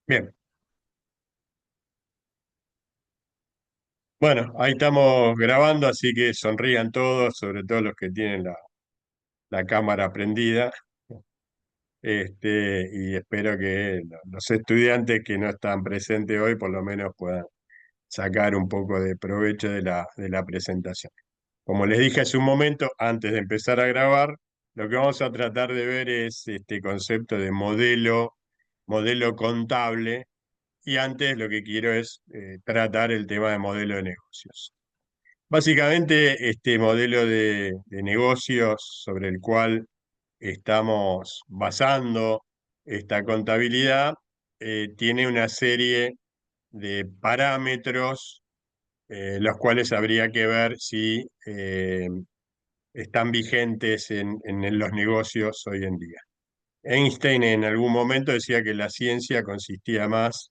Bien, bueno, ahí estamos grabando, así que sonrían todos, sobre todo los que tienen la cámara prendida. Y espero que los estudiantes que no están presentes hoy por lo menos puedan sacar un poco de provecho de la presentación. Como les dije hace un momento, antes de empezar a grabar, lo que vamos a tratar de ver es este concepto de modelo contable, y antes lo que quiero es tratar el tema de modelo de negocios. Básicamente, este modelo de negocios sobre el cual estamos basando esta contabilidad tiene una serie de parámetros, los cuales habría que ver si están vigentes en los negocios hoy en día. Einstein en algún momento decía que la ciencia consistía más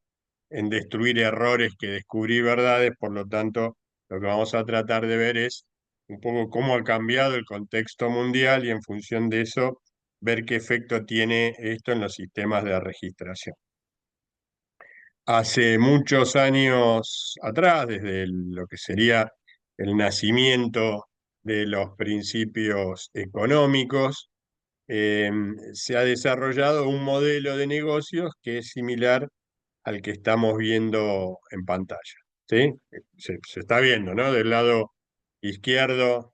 en destruir errores que descubrir verdades. Por lo tanto, lo que vamos a tratar de ver es un poco cómo ha cambiado el contexto mundial y en función de eso ver qué efecto tiene esto en los sistemas de registración. Hace muchos años atrás, desde lo que sería el nacimiento de los principios económicos, eh, se ha desarrollado un modelo de negocios que es similar al que estamos viendo en pantalla. ¿Sí? Se está viendo, ¿no? Del lado izquierdo,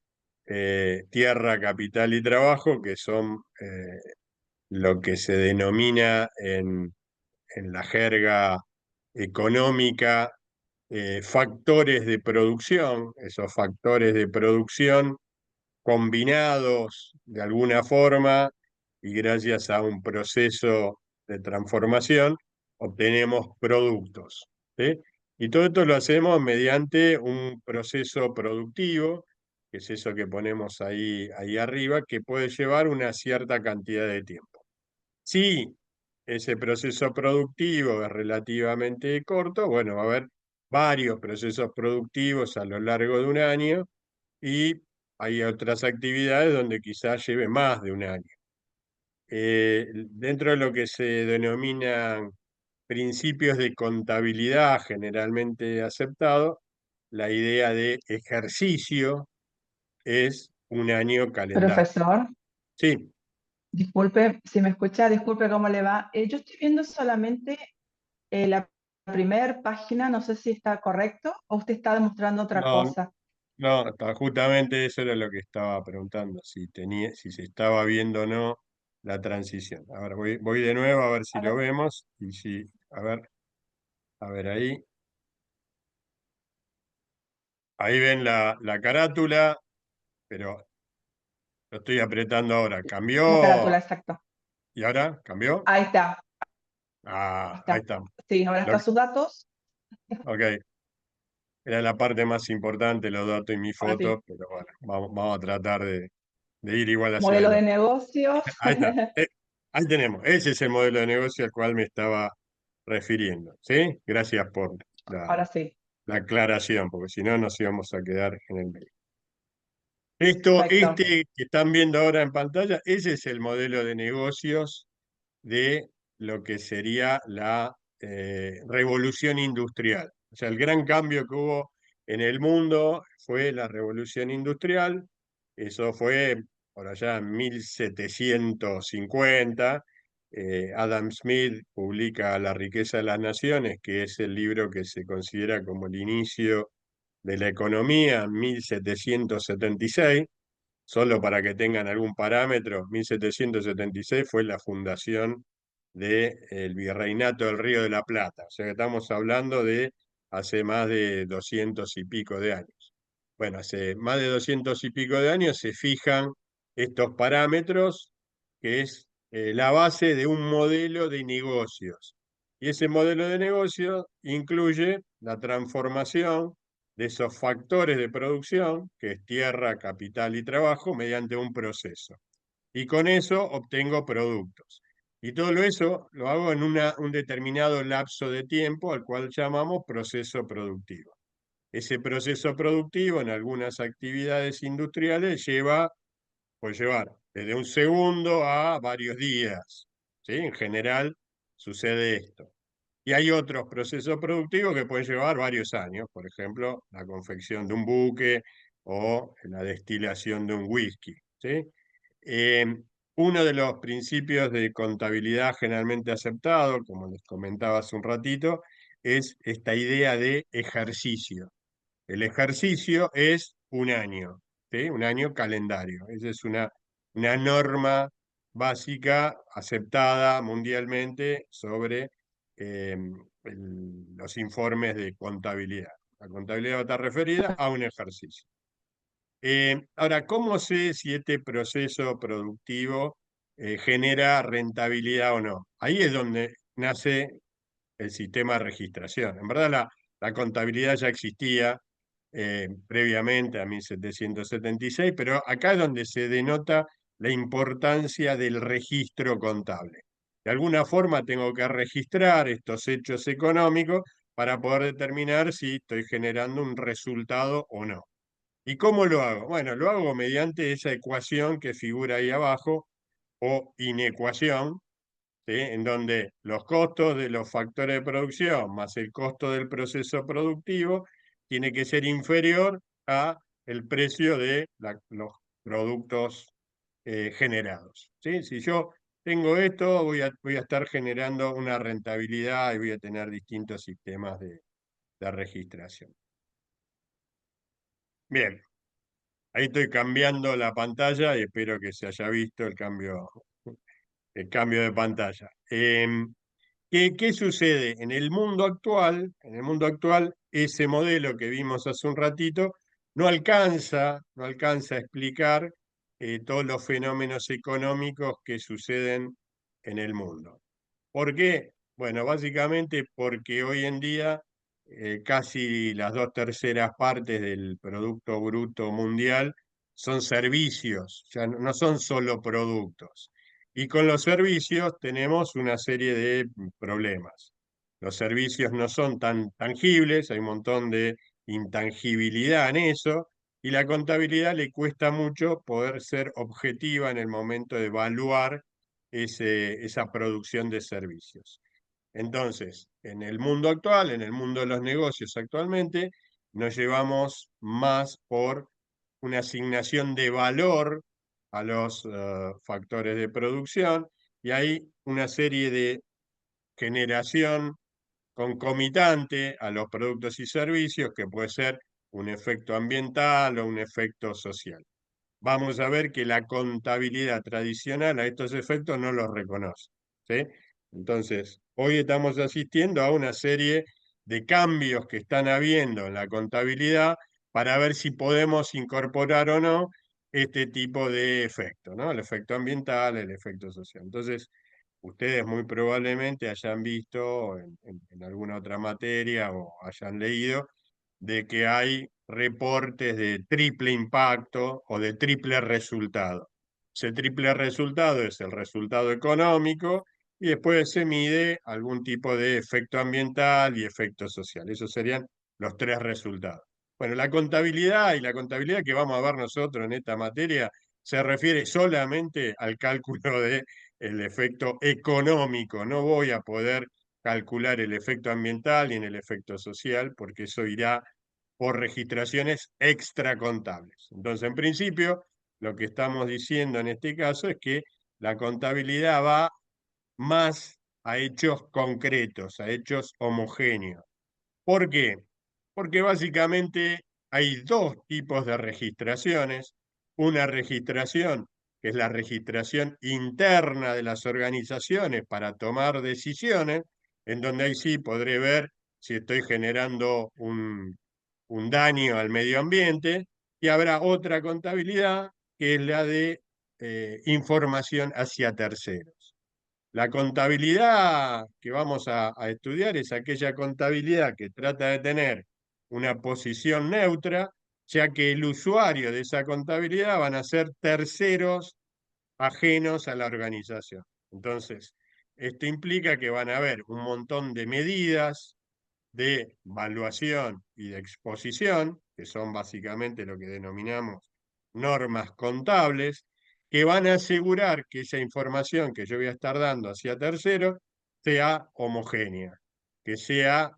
tierra, capital y trabajo, que son lo que se denomina en la jerga económica factores de producción. Esos factores de producción combinados de alguna forma y gracias a un proceso de transformación obtenemos productos, ¿sí? Y todo esto lo hacemos mediante un proceso productivo, que es eso que ponemos ahí arriba, que puede llevar una cierta cantidad de tiempo. Si ese proceso productivo es relativamente corto, bueno, va a haber varios procesos productivos a lo largo de un año, y hay otras actividades donde quizás lleve más de un año. Dentro de lo que se denominan principios de contabilidad generalmente aceptados, la idea de ejercicio es un año calendario. Profesor, Sí, disculpe si me escucha, disculpe cómo le va. Yo estoy viendo solamente la primera página, no sé si está correcto o usted está demostrando otra no, cosa. no, justamente eso era lo que estaba preguntando, si se estaba viendo o no la transición. Ahora voy de nuevo a ver si A lo ver, vemos, y si, a ver ahí. Ahí ven la carátula, pero lo estoy apretando ahora. la ¿Cambió? carátula, exacto. ¿Y ahora? ¿Cambió? Ahí está, ahí Ah, ahí está. estamos. Sí, ahora Lo- están sus datos. ok, era la parte más importante, los datos y mi Ahora sí, foto, pero bueno, vamos a tratar de ir igual hacia modelo de adelante. negocios. Ahí está. Ahí tenemos. Ese es el modelo de negocio al cual me estaba refiriendo. ¿Sí? Gracias por Ahora sí, la aclaración, porque si no nos íbamos a quedar en el medio. perfecto. Este que están viendo ahora en pantalla, ese es el modelo de negocios de lo que sería la revolución industrial. O sea, el gran cambio que hubo en el mundo fue la revolución industrial. Eso fue por allá en 1750. Adam Smith publica La riqueza de las naciones, que es el libro que se considera como el inicio de la economía, en 1776. Solo para que tengan algún parámetro, 1776 fue la fundación del Virreinato del Río de la Plata. O sea que estamos hablando de hace más de 200 y pico de años. Bueno, hace más de 200 y pico de años se fijan estos parámetros, que es la base de un modelo de negocios. Y ese modelo de negocio incluye la transformación de esos factores de producción, que es tierra, capital y trabajo, mediante un proceso. Y con eso obtengo productos. Y todo eso lo hago en un determinado lapso de tiempo al cual llamamos proceso productivo. Ese proceso productivo en algunas actividades industriales puede llevar desde un segundo a varios días. ¿Sí? En general sucede esto. Y hay otros procesos productivos que pueden llevar varios años, por ejemplo, la confección de un buque o la destilación de un whisky, ¿sí? Eh, Uno de los principios de contabilidad generalmente aceptado, como les comentaba hace un ratito, es esta idea de ejercicio. El ejercicio es un año, ¿sí? Un año calendario. Esa es una norma básica aceptada mundialmente sobre los informes de contabilidad. La contabilidad va a estar referida a un ejercicio. Ahora, ¿cómo sé si este proceso productivo genera rentabilidad o no? Ahí es donde nace el sistema de registración. En verdad, la contabilidad ya existía previamente a 1776, pero acá es donde se denota la importancia del registro contable. De alguna forma tengo que registrar estos hechos económicos para poder determinar si estoy generando un resultado o no. ¿Y cómo lo hago? Bueno, lo hago mediante esa ecuación que figura ahí abajo, o inecuación, ¿sí? En donde los costos de los factores de producción más el costo del proceso productivo tiene que ser inferior a el precio de los productos generados, ¿sí? Si yo tengo esto, voy a estar generando una rentabilidad y voy a tener distintos sistemas de registración. Bien, ahí estoy cambiando la pantalla y espero que se haya visto el cambio de pantalla. ¿Qué sucede? En el mundo actual, ese modelo que vimos hace un ratito no alcanza a explicar todos los fenómenos económicos que suceden en el mundo. ¿Por qué? Bueno, básicamente porque hoy en día casi las 2/3 partes del Producto Bruto Mundial son servicios, ya no son solo productos. Y con los servicios tenemos una serie de problemas. Los servicios no son tan tangibles, hay un montón de intangibilidad en eso, y la contabilidad le cuesta mucho poder ser objetiva en el momento de evaluar esa producción de servicios. Entonces, en el mundo actual, en el mundo de los negocios actualmente, nos llevamos más por una asignación de valor a los factores de producción y hay una serie de generación concomitante a los productos y servicios que puede ser un efecto ambiental o un efecto social. Vamos a ver que la contabilidad tradicional a estos efectos no los reconoce, ¿sí? Entonces, hoy estamos asistiendo a una serie de cambios que están habiendo en la contabilidad para ver si podemos incorporar o no este tipo de efecto, ¿no? El efecto ambiental, el efecto social. Entonces, ustedes muy probablemente hayan visto en alguna otra materia o hayan leído de que hay reportes de triple impacto o de triple resultado. Ese triple resultado es el resultado económico y después se mide algún tipo de efecto ambiental y efecto social. Esos serían los tres resultados. Bueno, la contabilidad que vamos a ver nosotros en esta materia se refiere solamente al cálculo de el efecto económico. No voy a poder calcular el efecto ambiental y en el efecto social, porque eso irá por registraciones extracontables. Entonces, en principio, lo que estamos diciendo en este caso es que la contabilidad va más a hechos concretos, a hechos homogéneos. ¿Por qué? Porque básicamente hay dos tipos de registraciones. Una registración que es la registración interna de las organizaciones para tomar decisiones, en donde ahí sí podré ver si estoy generando un daño al medio ambiente, y habrá otra contabilidad que es la de información hacia terceros. La contabilidad que vamos a estudiar es aquella contabilidad que trata de tener una posición neutra, ya que el usuario de esa contabilidad van a ser terceros ajenos a la organización. Entonces, esto implica que van a haber un montón de medidas de valuación y de exposición, que son básicamente lo que denominamos normas contables, que van a asegurar que esa información que yo voy a estar dando hacia terceros sea homogénea. que sea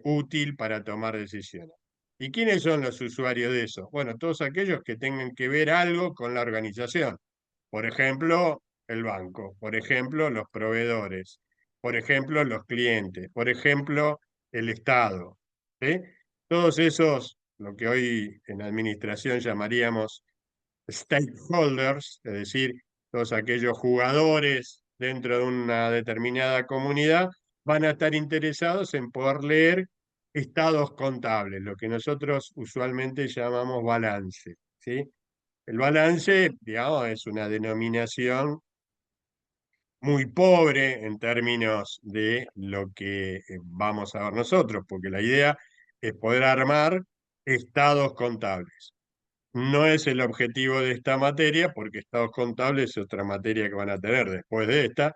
útil para tomar decisiones. ¿Y quiénes son los usuarios de eso? Bueno, todos aquellos que tengan que ver algo con la organización. Por ejemplo, el banco, por ejemplo, los proveedores, por ejemplo, los clientes, por ejemplo, el Estado. ¿Sí? Todos esos, lo que hoy en administración llamaríamos stakeholders, es decir, todos aquellos jugadores dentro de una determinada comunidad, van a estar interesados en poder leer estados contables, lo que nosotros usualmente llamamos balance. ¿Sí? El balance, digamos, es una denominación muy pobre en términos de lo que vamos a ver nosotros, porque la idea es poder armar estados contables. No es el objetivo de esta materia, porque estados contables es otra materia que van a tener después de esta,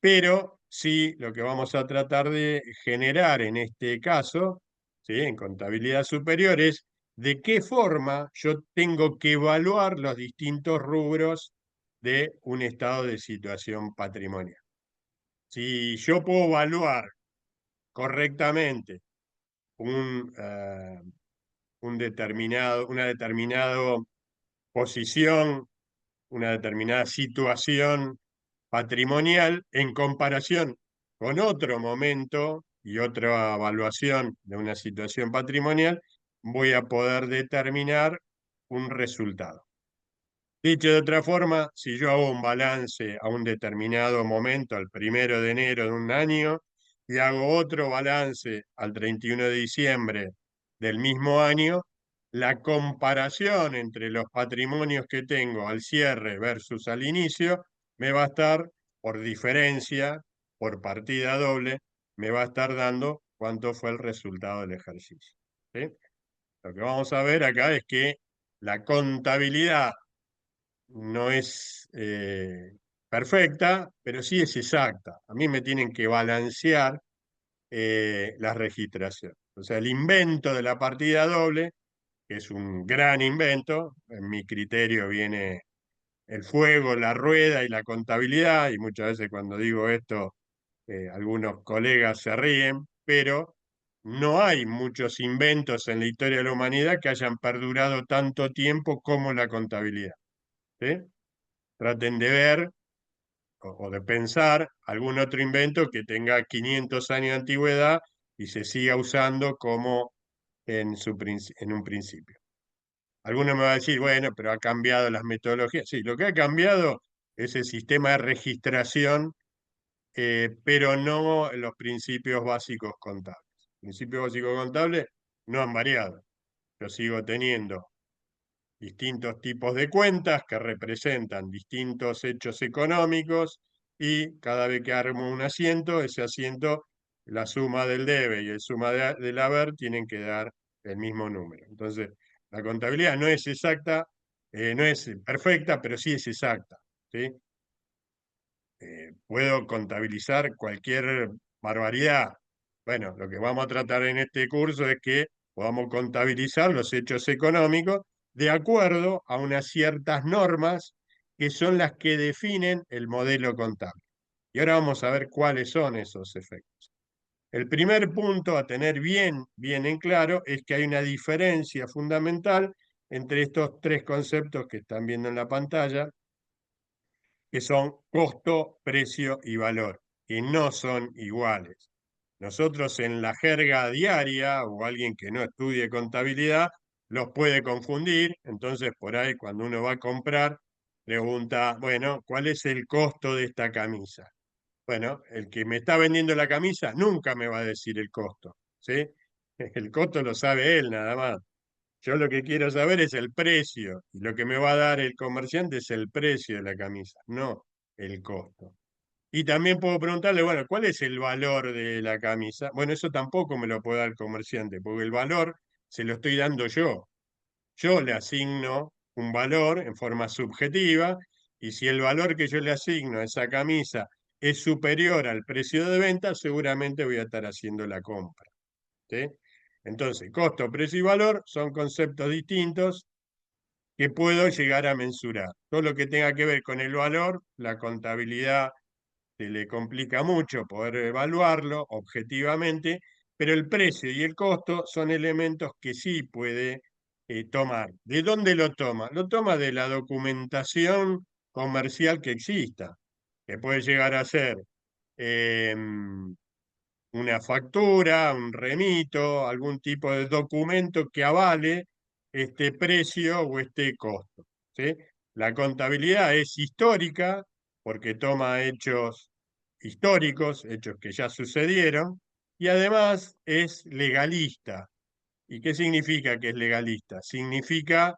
pero sí lo que vamos a tratar de generar en este caso, ¿sí? En contabilidad superior, es de qué forma yo tengo que evaluar los distintos rubros de un estado de situación patrimonial. Si yo puedo evaluar correctamente un, una determinada posición, una determinada situación patrimonial en comparación con otro momento y otra evaluación de una situación patrimonial, voy a poder determinar un resultado. Dicho de otra forma, si yo hago un balance a un determinado momento, al 1 de enero de un año, y hago otro balance al 31 de diciembre del mismo año, la comparación entre los patrimonios que tengo al cierre versus al inicio me va a estar, por diferencia, por partida doble, me va a estar dando cuánto fue el resultado del ejercicio. ¿Sí? Lo que vamos a ver acá es que la contabilidad no es perfecta, pero sí es exacta. A mí me tienen que balancear las registraciones. O sea, el invento de la partida doble, que es un gran invento, en mi criterio viene el fuego, la rueda y la contabilidad, y muchas veces cuando digo esto, algunos colegas se ríen, pero no hay muchos inventos en la historia de la humanidad que hayan perdurado tanto tiempo como la contabilidad. ¿Sí? Traten de ver o de pensar algún otro invento que tenga 500 años de antigüedad y se siga usando como en un principio. Alguno me va a decir, bueno, pero ha cambiado las metodologías. Sí, lo que ha cambiado es el sistema de registración, pero no los principios básicos contables. Los principios básicos contables no han variado. Yo sigo teniendo distintos tipos de cuentas que representan distintos hechos económicos y cada vez que armo un asiento, ese asiento, la suma del debe y la suma del haber tienen que dar el mismo número. Entonces, la contabilidad no es exacta, no es perfecta, pero sí es exacta. ¿Sí? Puedo contabilizar cualquier barbaridad. Bueno, lo que vamos a tratar en este curso es que podamos contabilizar los hechos económicos de acuerdo a unas ciertas normas que son las que definen el modelo contable. Y ahora vamos a ver cuáles son esos efectos. El primer punto a tener bien en claro es que hay una diferencia fundamental entre estos tres conceptos que están viendo en la pantalla, que son costo, precio y valor, que no son iguales. Nosotros en la jerga diaria o alguien que no estudie contabilidad los puede confundir, entonces por ahí cuando uno va a comprar pregunta, bueno, ¿cuál es el costo de esta camisa? Bueno, el que me está vendiendo la camisa nunca me va a decir el costo, ¿sí? El costo lo sabe él nada más. Yo lo que quiero saber es el precio, y lo que me va a dar el comerciante es el precio de la camisa, no el costo. Y también puedo preguntarle, bueno, ¿cuál es el valor de la camisa? Bueno, eso tampoco me lo puede dar el comerciante, porque el valor se lo estoy dando yo. Yo le asigno un valor en forma subjetiva, y si el valor que yo le asigno a esa camisa es superior al precio de venta, seguramente voy a estar haciendo la compra. ¿Sí? Entonces, costo, precio y valor son conceptos distintos que puedo llegar a mensurar. Todo lo que tenga que ver con el valor, la contabilidad se le complica mucho poder evaluarlo objetivamente, pero el precio y el costo son elementos que sí puede tomar. ¿De dónde lo toma? Lo toma de la documentación comercial que exista, que puede llegar a ser una factura, un remito, algún tipo de documento que avale este precio o este costo. ¿Sí? La contabilidad es histórica porque toma hechos históricos, hechos que ya sucedieron, y además es legalista. ¿Y qué significa que es legalista? Significa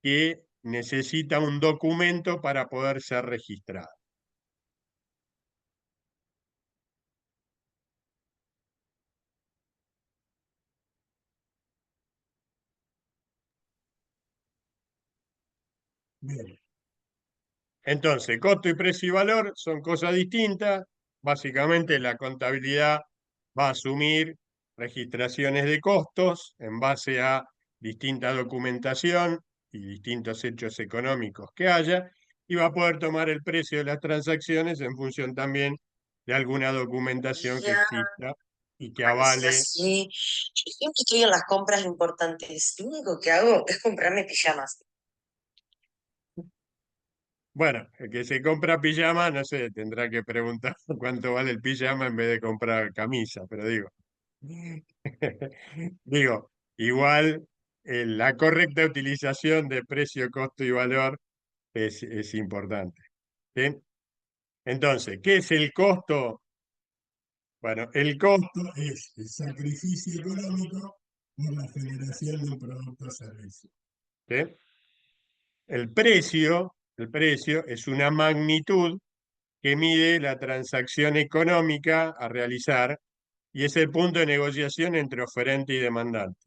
que necesita un documento para poder ser registrado. Bien. Entonces, costo y precio y valor son cosas distintas. Básicamente, la contabilidad va a asumir registraciones de costos en base a distinta documentación y distintos hechos económicos que haya, y va a poder tomar el precio de las transacciones en función también de alguna documentación que Ya, exista y que es avale. así. Yo siempre estoy en las compras importantes. Lo único que hago es comprarme pijamas. Bueno, el que se compra pijama, no sé, tendrá que preguntar cuánto vale el pijama en vez de comprar camisa, pero digo. Digo, igual la correcta utilización de precio, costo y valor es importante. ¿Sí? Entonces, ¿qué es el costo? Bueno, el costo es el sacrificio económico por la generación de un producto o servicio. ¿Sí? El precio es una magnitud que mide la transacción económica a realizar y es el punto de negociación entre oferente y demandante.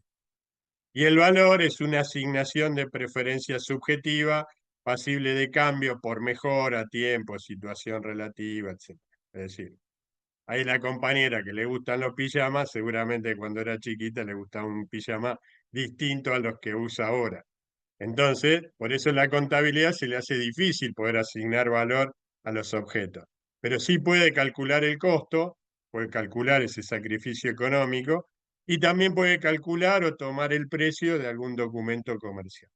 Y el valor es una asignación de preferencia subjetiva, pasible de cambio por mejora, tiempo, situación relativa, etc. Es decir, hay la compañera que le gustan los pijamas, seguramente cuando era chiquita le gustaba un pijama distinto a los que usa ahora. Entonces, por eso en la contabilidad se le hace difícil poder asignar valor a los objetos. Pero sí puede calcular el costo, puede calcular ese sacrificio económico y también puede calcular o tomar el precio de algún documento comercial.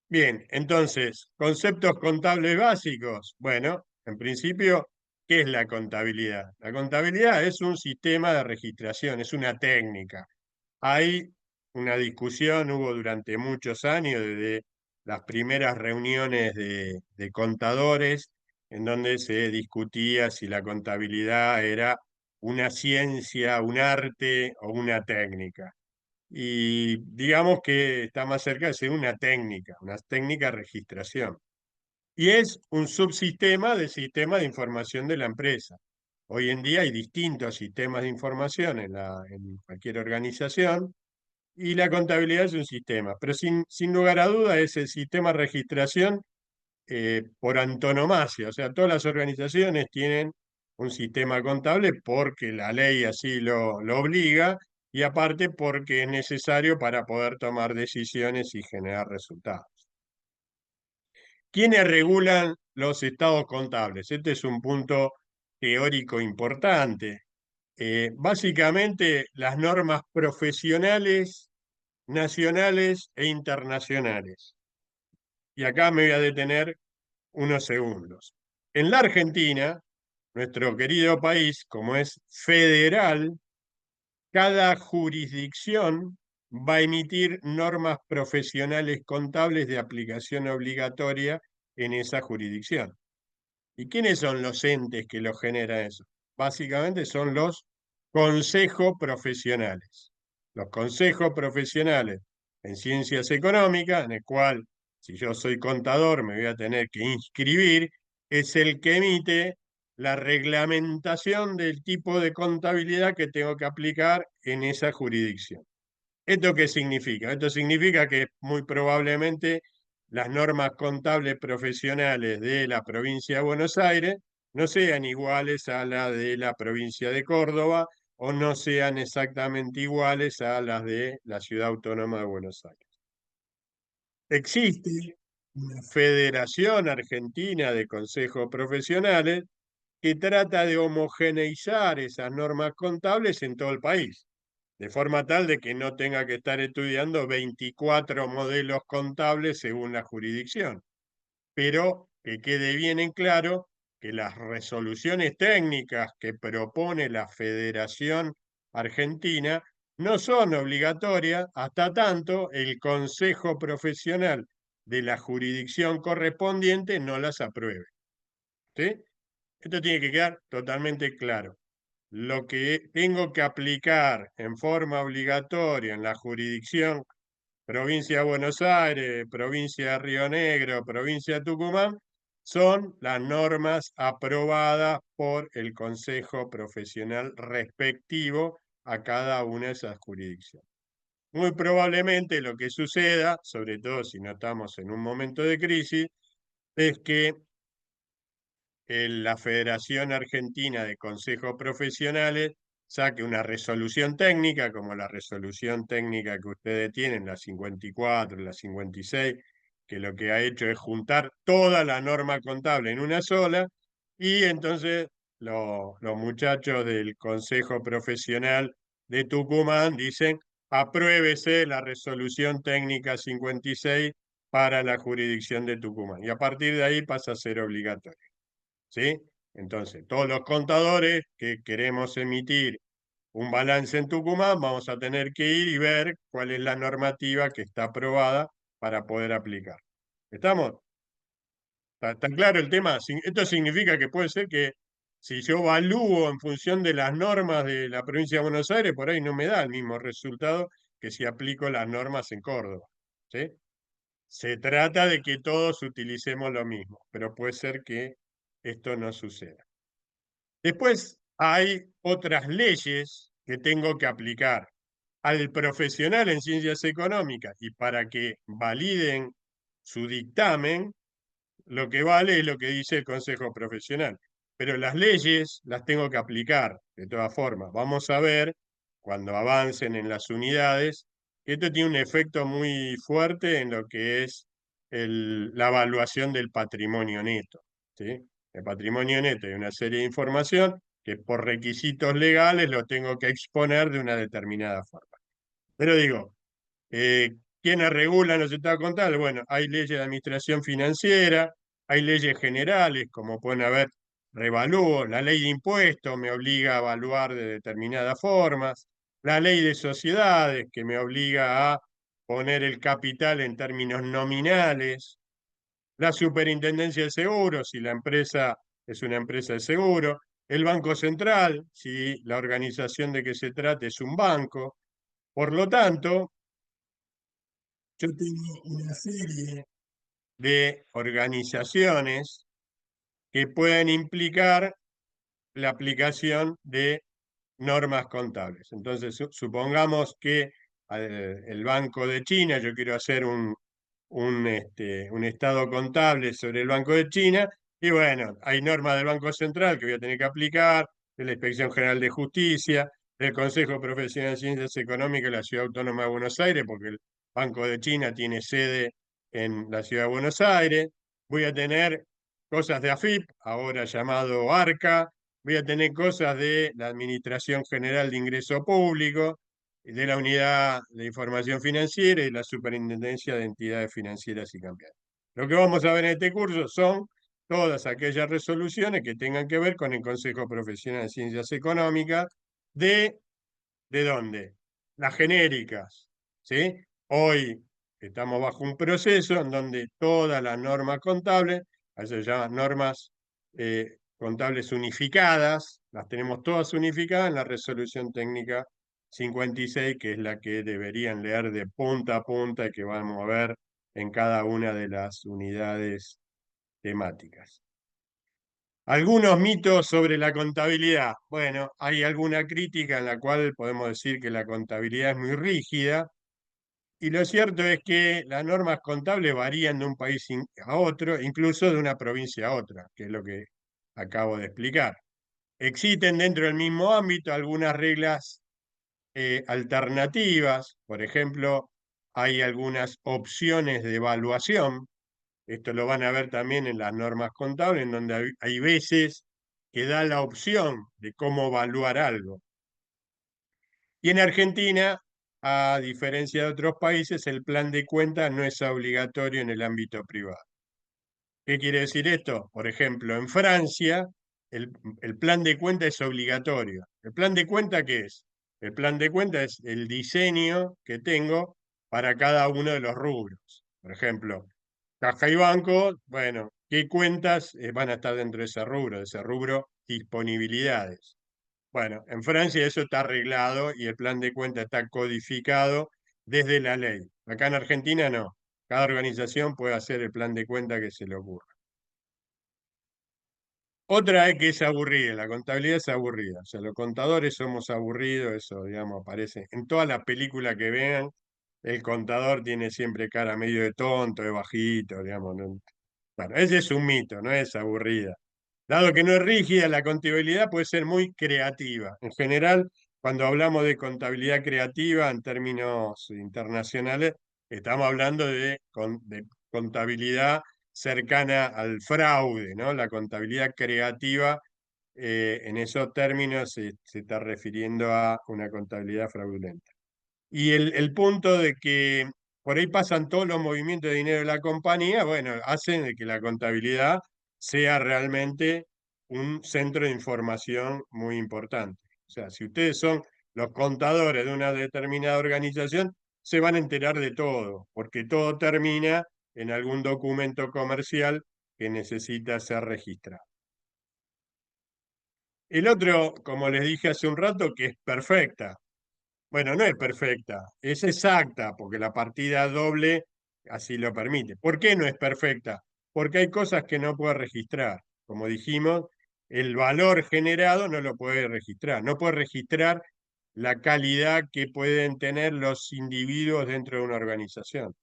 Bien, entonces, conceptos contables básicos. Bueno, en principio, ¿qué es la contabilidad? La contabilidad es un sistema de registración, es una técnica. Hay una discusión, hubo durante muchos años, desde las primeras reuniones de contadores, en donde se discutía si la contabilidad era una ciencia, un arte o una técnica. Y digamos que está más cerca de ser una técnica de registración. Y es un subsistema del sistema de información de la empresa. Hoy en día hay distintos sistemas de información en cualquier organización y la contabilidad es un sistema, pero sin lugar a duda es el sistema de registración por antonomasia. O sea, todas las organizaciones tienen un sistema contable porque la ley así lo obliga y aparte porque es necesario para poder tomar decisiones y generar resultados. ¿Quiénes regulan los estados contables? Este es un punto teórico importante. Básicamente, las normas profesionales nacionales e internacionales. Y acá me voy a detener unos segundos. En la Argentina, nuestro querido país, como es federal, cada jurisdicción va a emitir normas profesionales contables de aplicación obligatoria en esa jurisdicción. ¿Y quiénes son los entes que lo generan eso? Básicamente son los consejos profesionales. Los consejos profesionales en ciencias económicas, en el cual, si yo soy contador, me voy a tener que inscribir, es el que emite la reglamentación del tipo de contabilidad que tengo que aplicar en esa jurisdicción. ¿Esto qué significa? Esto significa que muy probablemente las normas contables profesionales de la provincia de Buenos Aires no sean iguales a las de la provincia de Córdoba o no sean exactamente iguales a las de la ciudad autónoma de Buenos Aires. Existe una Federación Argentina de Consejos Profesionales que trata de homogeneizar esas normas contables en todo el país, de forma tal de que no tenga que estar estudiando 24 modelos contables según la jurisdicción, pero que quede bien en claro que las resoluciones técnicas que propone la Federación Argentina no son obligatorias hasta tanto el Consejo Profesional de la jurisdicción correspondiente no las apruebe. ¿Sí? Esto tiene que quedar totalmente claro. Lo que tengo que aplicar en forma obligatoria en la jurisdicción provincia de Buenos Aires, provincia de Río Negro, provincia de Tucumán, son las normas aprobadas por el Consejo Profesional respectivo a cada una de esas jurisdicciones. Muy probablemente lo que suceda, sobre todo si no estamos en un momento de crisis, es que la Federación Argentina de Consejos Profesionales saque una resolución técnica, como la resolución técnica que ustedes tienen, la 54, la 56, que lo que ha hecho es juntar toda la norma contable en una sola, y entonces los muchachos del Consejo Profesional de Tucumán dicen, apruébese la resolución técnica 56 para la jurisdicción de Tucumán, y a partir de ahí pasa a ser obligatorio. ¿Sí? Entonces, todos los contadores que queremos emitir un balance en Tucumán, vamos a tener que ir y ver cuál es la normativa que está aprobada para poder aplicar. ¿Estamos? ¿Está claro el tema? Esto significa que puede ser que si yo evalúo en función de las normas de la provincia de Buenos Aires, por ahí no me da el mismo resultado que si aplico las normas en Córdoba. ¿Sí? Se trata de que todos utilicemos lo mismo, pero puede ser que esto no suceda. Después hay otras leyes que tengo que aplicar al profesional en ciencias económicas y para que validen su dictamen, lo que vale es lo que dice el Consejo Profesional. Pero las leyes las tengo que aplicar de todas formas. Vamos a ver, cuando avancen en las unidades, que esto tiene un efecto muy fuerte en lo que es la evaluación del patrimonio neto. ¿Sí? El patrimonio neto es una serie de información que por requisitos legales lo tengo que exponer de una determinada forma. Pero digo, ¿quiénes regulan los estados contables? Bueno, hay leyes de administración financiera, hay leyes generales, como pueden haber revalúo, la ley de impuestos me obliga a evaluar de determinadas formas, la ley de sociedades que me obliga a poner el capital en términos nominales, la superintendencia de seguros, si la empresa es una empresa de seguro, el Banco Central, si la organización de que se trate es un banco. Por lo tanto, yo tengo una serie de organizaciones que pueden implicar la aplicación de normas contables. Entonces, supongamos que el Banco de China, yo quiero hacer un estado contable sobre el Banco de China, y bueno, hay normas del Banco Central que voy a tener que aplicar, de la Inspección General de Justicia, del Consejo Profesional de Ciencias Económicas de la Ciudad Autónoma de Buenos Aires, porque el Banco de China tiene sede en la Ciudad de Buenos Aires, voy a tener cosas de AFIP, ahora llamado ARCA, voy a tener cosas de la Administración General de Ingreso Público, de la Unidad de Información Financiera y la Superintendencia de Entidades Financieras y Cambiarias. Lo que vamos a ver en este curso son todas aquellas resoluciones que tengan que ver con el Consejo Profesional de Ciencias Económicas, ¿de dónde? Las genéricas, ¿sí? Hoy estamos bajo un proceso en donde todas las normas contables, a eso se llaman normas contables unificadas, las tenemos todas unificadas en la resolución técnica 56, que es la que deberían leer de punta a punta y que vamos a ver en cada una de las unidades temáticas. Algunos mitos sobre la contabilidad. Bueno, hay alguna crítica en la cual podemos decir que la contabilidad es muy rígida, y lo cierto es que las normas contables varían de un país a otro, incluso de una provincia a otra, que es lo que acabo de explicar. Existen dentro del mismo ámbito algunas reglas alternativas, por ejemplo, hay algunas opciones de evaluación esto lo van a ver también en las normas contables, en donde hay veces que da la opción de cómo evaluar algo. Y en Argentina, a diferencia de otros países, el plan de cuenta no es obligatorio en el ámbito privado. ¿Qué quiere decir esto? Por ejemplo, en Francia, el, el plan de cuenta es obligatorio. ¿El plan de cuenta qué es? El plan de cuenta es el diseño que tengo para cada uno de los rubros. Por ejemplo, caja y banco, bueno, ¿qué cuentas van a estar dentro de ese rubro disponibilidades? Bueno, en Francia eso está arreglado y el plan de cuenta está codificado desde la ley. Acá en Argentina no. Cada organización puede hacer el plan de cuenta que se le ocurra. Otra es que es aburrida, la contabilidad es aburrida. O sea, los contadores somos aburridos, eso, digamos, aparece. En todas las películas que vean, el contador tiene siempre cara medio de tonto, de bajito, digamos. Bueno, ese es un mito, no es aburrida. Dado que no es rígida, la contabilidad puede ser muy creativa. En general, cuando hablamos de contabilidad creativa en términos internacionales, estamos hablando de contabilidad cercana al fraude, ¿no? La contabilidad creativa, en esos términos, se está refiriendo a una contabilidad fraudulenta. Y el punto de que por ahí pasan todos los movimientos de dinero de la compañía, bueno, hacen de que la contabilidad sea realmente un centro de información muy importante. O sea, si ustedes son los contadores de una determinada organización, se van a enterar de todo, porque todo termina en algún documento comercial que necesita ser registrado. El otro, como les dije hace un rato, que es perfecta. Bueno, no es perfecta, es exacta, porque la partida doble así lo permite. ¿Por qué no es perfecta? Porque hay cosas que no puede registrar. Como dijimos, el valor generado no lo puede registrar. No puede registrar la calidad que pueden tener los individuos dentro de una organización.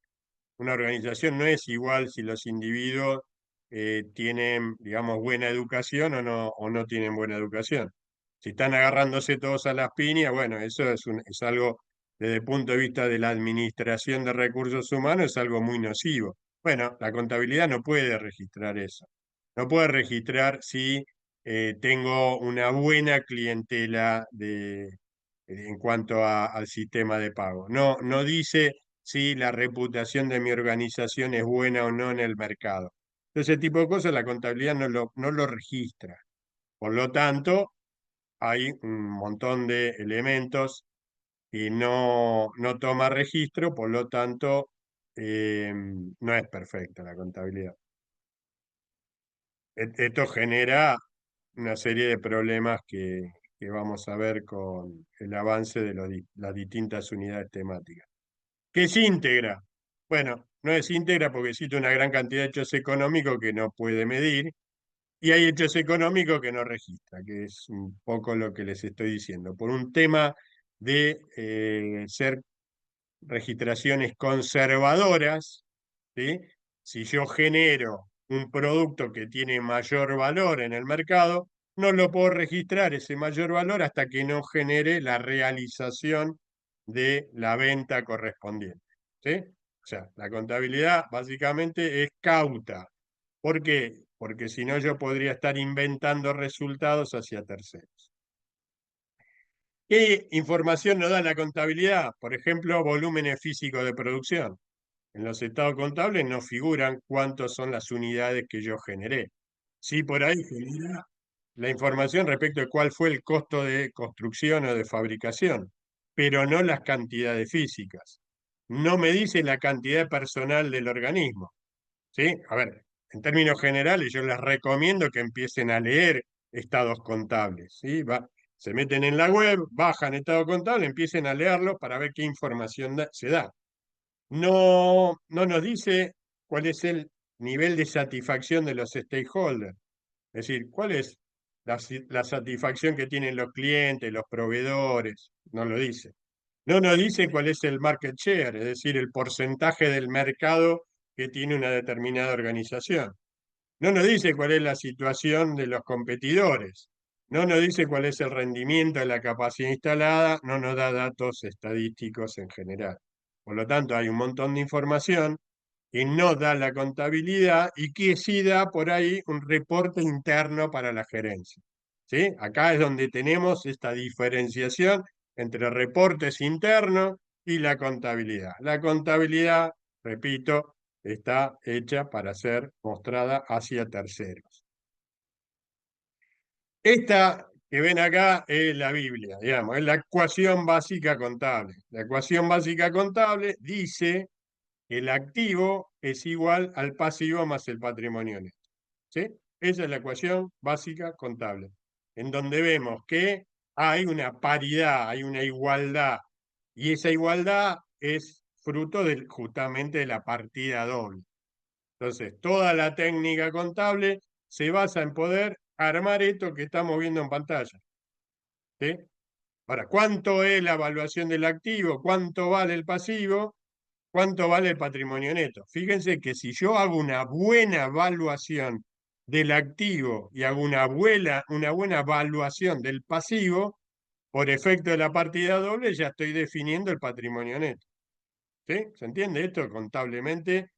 Una organización no es igual si los individuos tienen, digamos, buena educación o no tienen buena educación. Si están agarrándose todos a las piñas, bueno, eso es algo, desde el punto de vista de la administración de recursos humanos, es algo muy nocivo. Bueno, la contabilidad no puede registrar eso. No puede registrar si tengo una buena clientela en cuanto al sistema de pago. No, no dice si la reputación de mi organización es buena o no en el mercado. Ese tipo de cosas la contabilidad no lo registra. Por lo tanto, hay un montón de elementos que no toma registro, por lo tanto, no es perfecta la contabilidad. Esto genera una serie de problemas que vamos a ver con el avance de las distintas unidades temáticas. ¿Qué es íntegra? Bueno, no es íntegra porque existe una gran cantidad de hechos económicos que no puede medir y hay hechos económicos que no registra, que es un poco lo que les estoy diciendo. Por un tema de ser registraciones conservadoras, ¿sí? Si yo genero un producto que tiene mayor valor en el mercado, no lo puedo registrar ese mayor valor hasta que no genere la realización de la venta correspondiente. ¿Sí? O sea, la contabilidad básicamente es cauta. ¿Por qué? Porque si no yo podría estar inventando resultados hacia terceros. ¿Qué información nos da la contabilidad? Por ejemplo, volúmenes físicos de producción. En los estados contables no figuran cuántas son las unidades que yo generé. Sí, por ahí genera la información respecto de cuál fue el costo de construcción o de fabricación, pero no las cantidades físicas. No me dice la cantidad de personal del organismo. ¿Sí? A ver, en términos generales, yo les recomiendo que empiecen a leer estados contables. ¿Sí? Se meten en la web, bajan estado contable, empiecen a leerlo para ver qué información se da. No nos dice cuál es el nivel de satisfacción de los stakeholders. Es decir, cuál es la satisfacción que tienen los clientes, los proveedores. No lo dice. No nos dice cuál es el market share, es decir, el porcentaje del mercado que tiene una determinada organización. No nos dice cuál es la situación de los competidores. No nos dice cuál es el rendimiento de la capacidad instalada. No nos da datos estadísticos en general. Por lo tanto, hay un montón de información que no da la contabilidad y que sí da por ahí un reporte interno para la gerencia. ¿Sí? Acá es donde tenemos esta diferenciación entre reportes internos y la contabilidad. La contabilidad, repito, está hecha para ser mostrada hacia terceros. Esta que ven acá es la Biblia, digamos, es la ecuación básica contable. La ecuación básica contable dice que el activo es igual al pasivo más el patrimonio neto. ¿Sí? Esa es la ecuación básica contable, en donde vemos que hay una paridad, hay una igualdad, y esa igualdad es fruto justamente de la partida doble. Entonces, toda la técnica contable se basa en poder armar esto que estamos viendo en pantalla. ¿Sí? Ahora, ¿cuánto es la evaluación del activo? ¿Cuánto vale el pasivo? ¿Cuánto vale el patrimonio neto? Fíjense que si yo hago una buena evaluación del activo y hago una buena evaluación del pasivo, por efecto de la partida doble, ya estoy definiendo el patrimonio neto. ¿Sí? ¿Se entiende esto contablemente?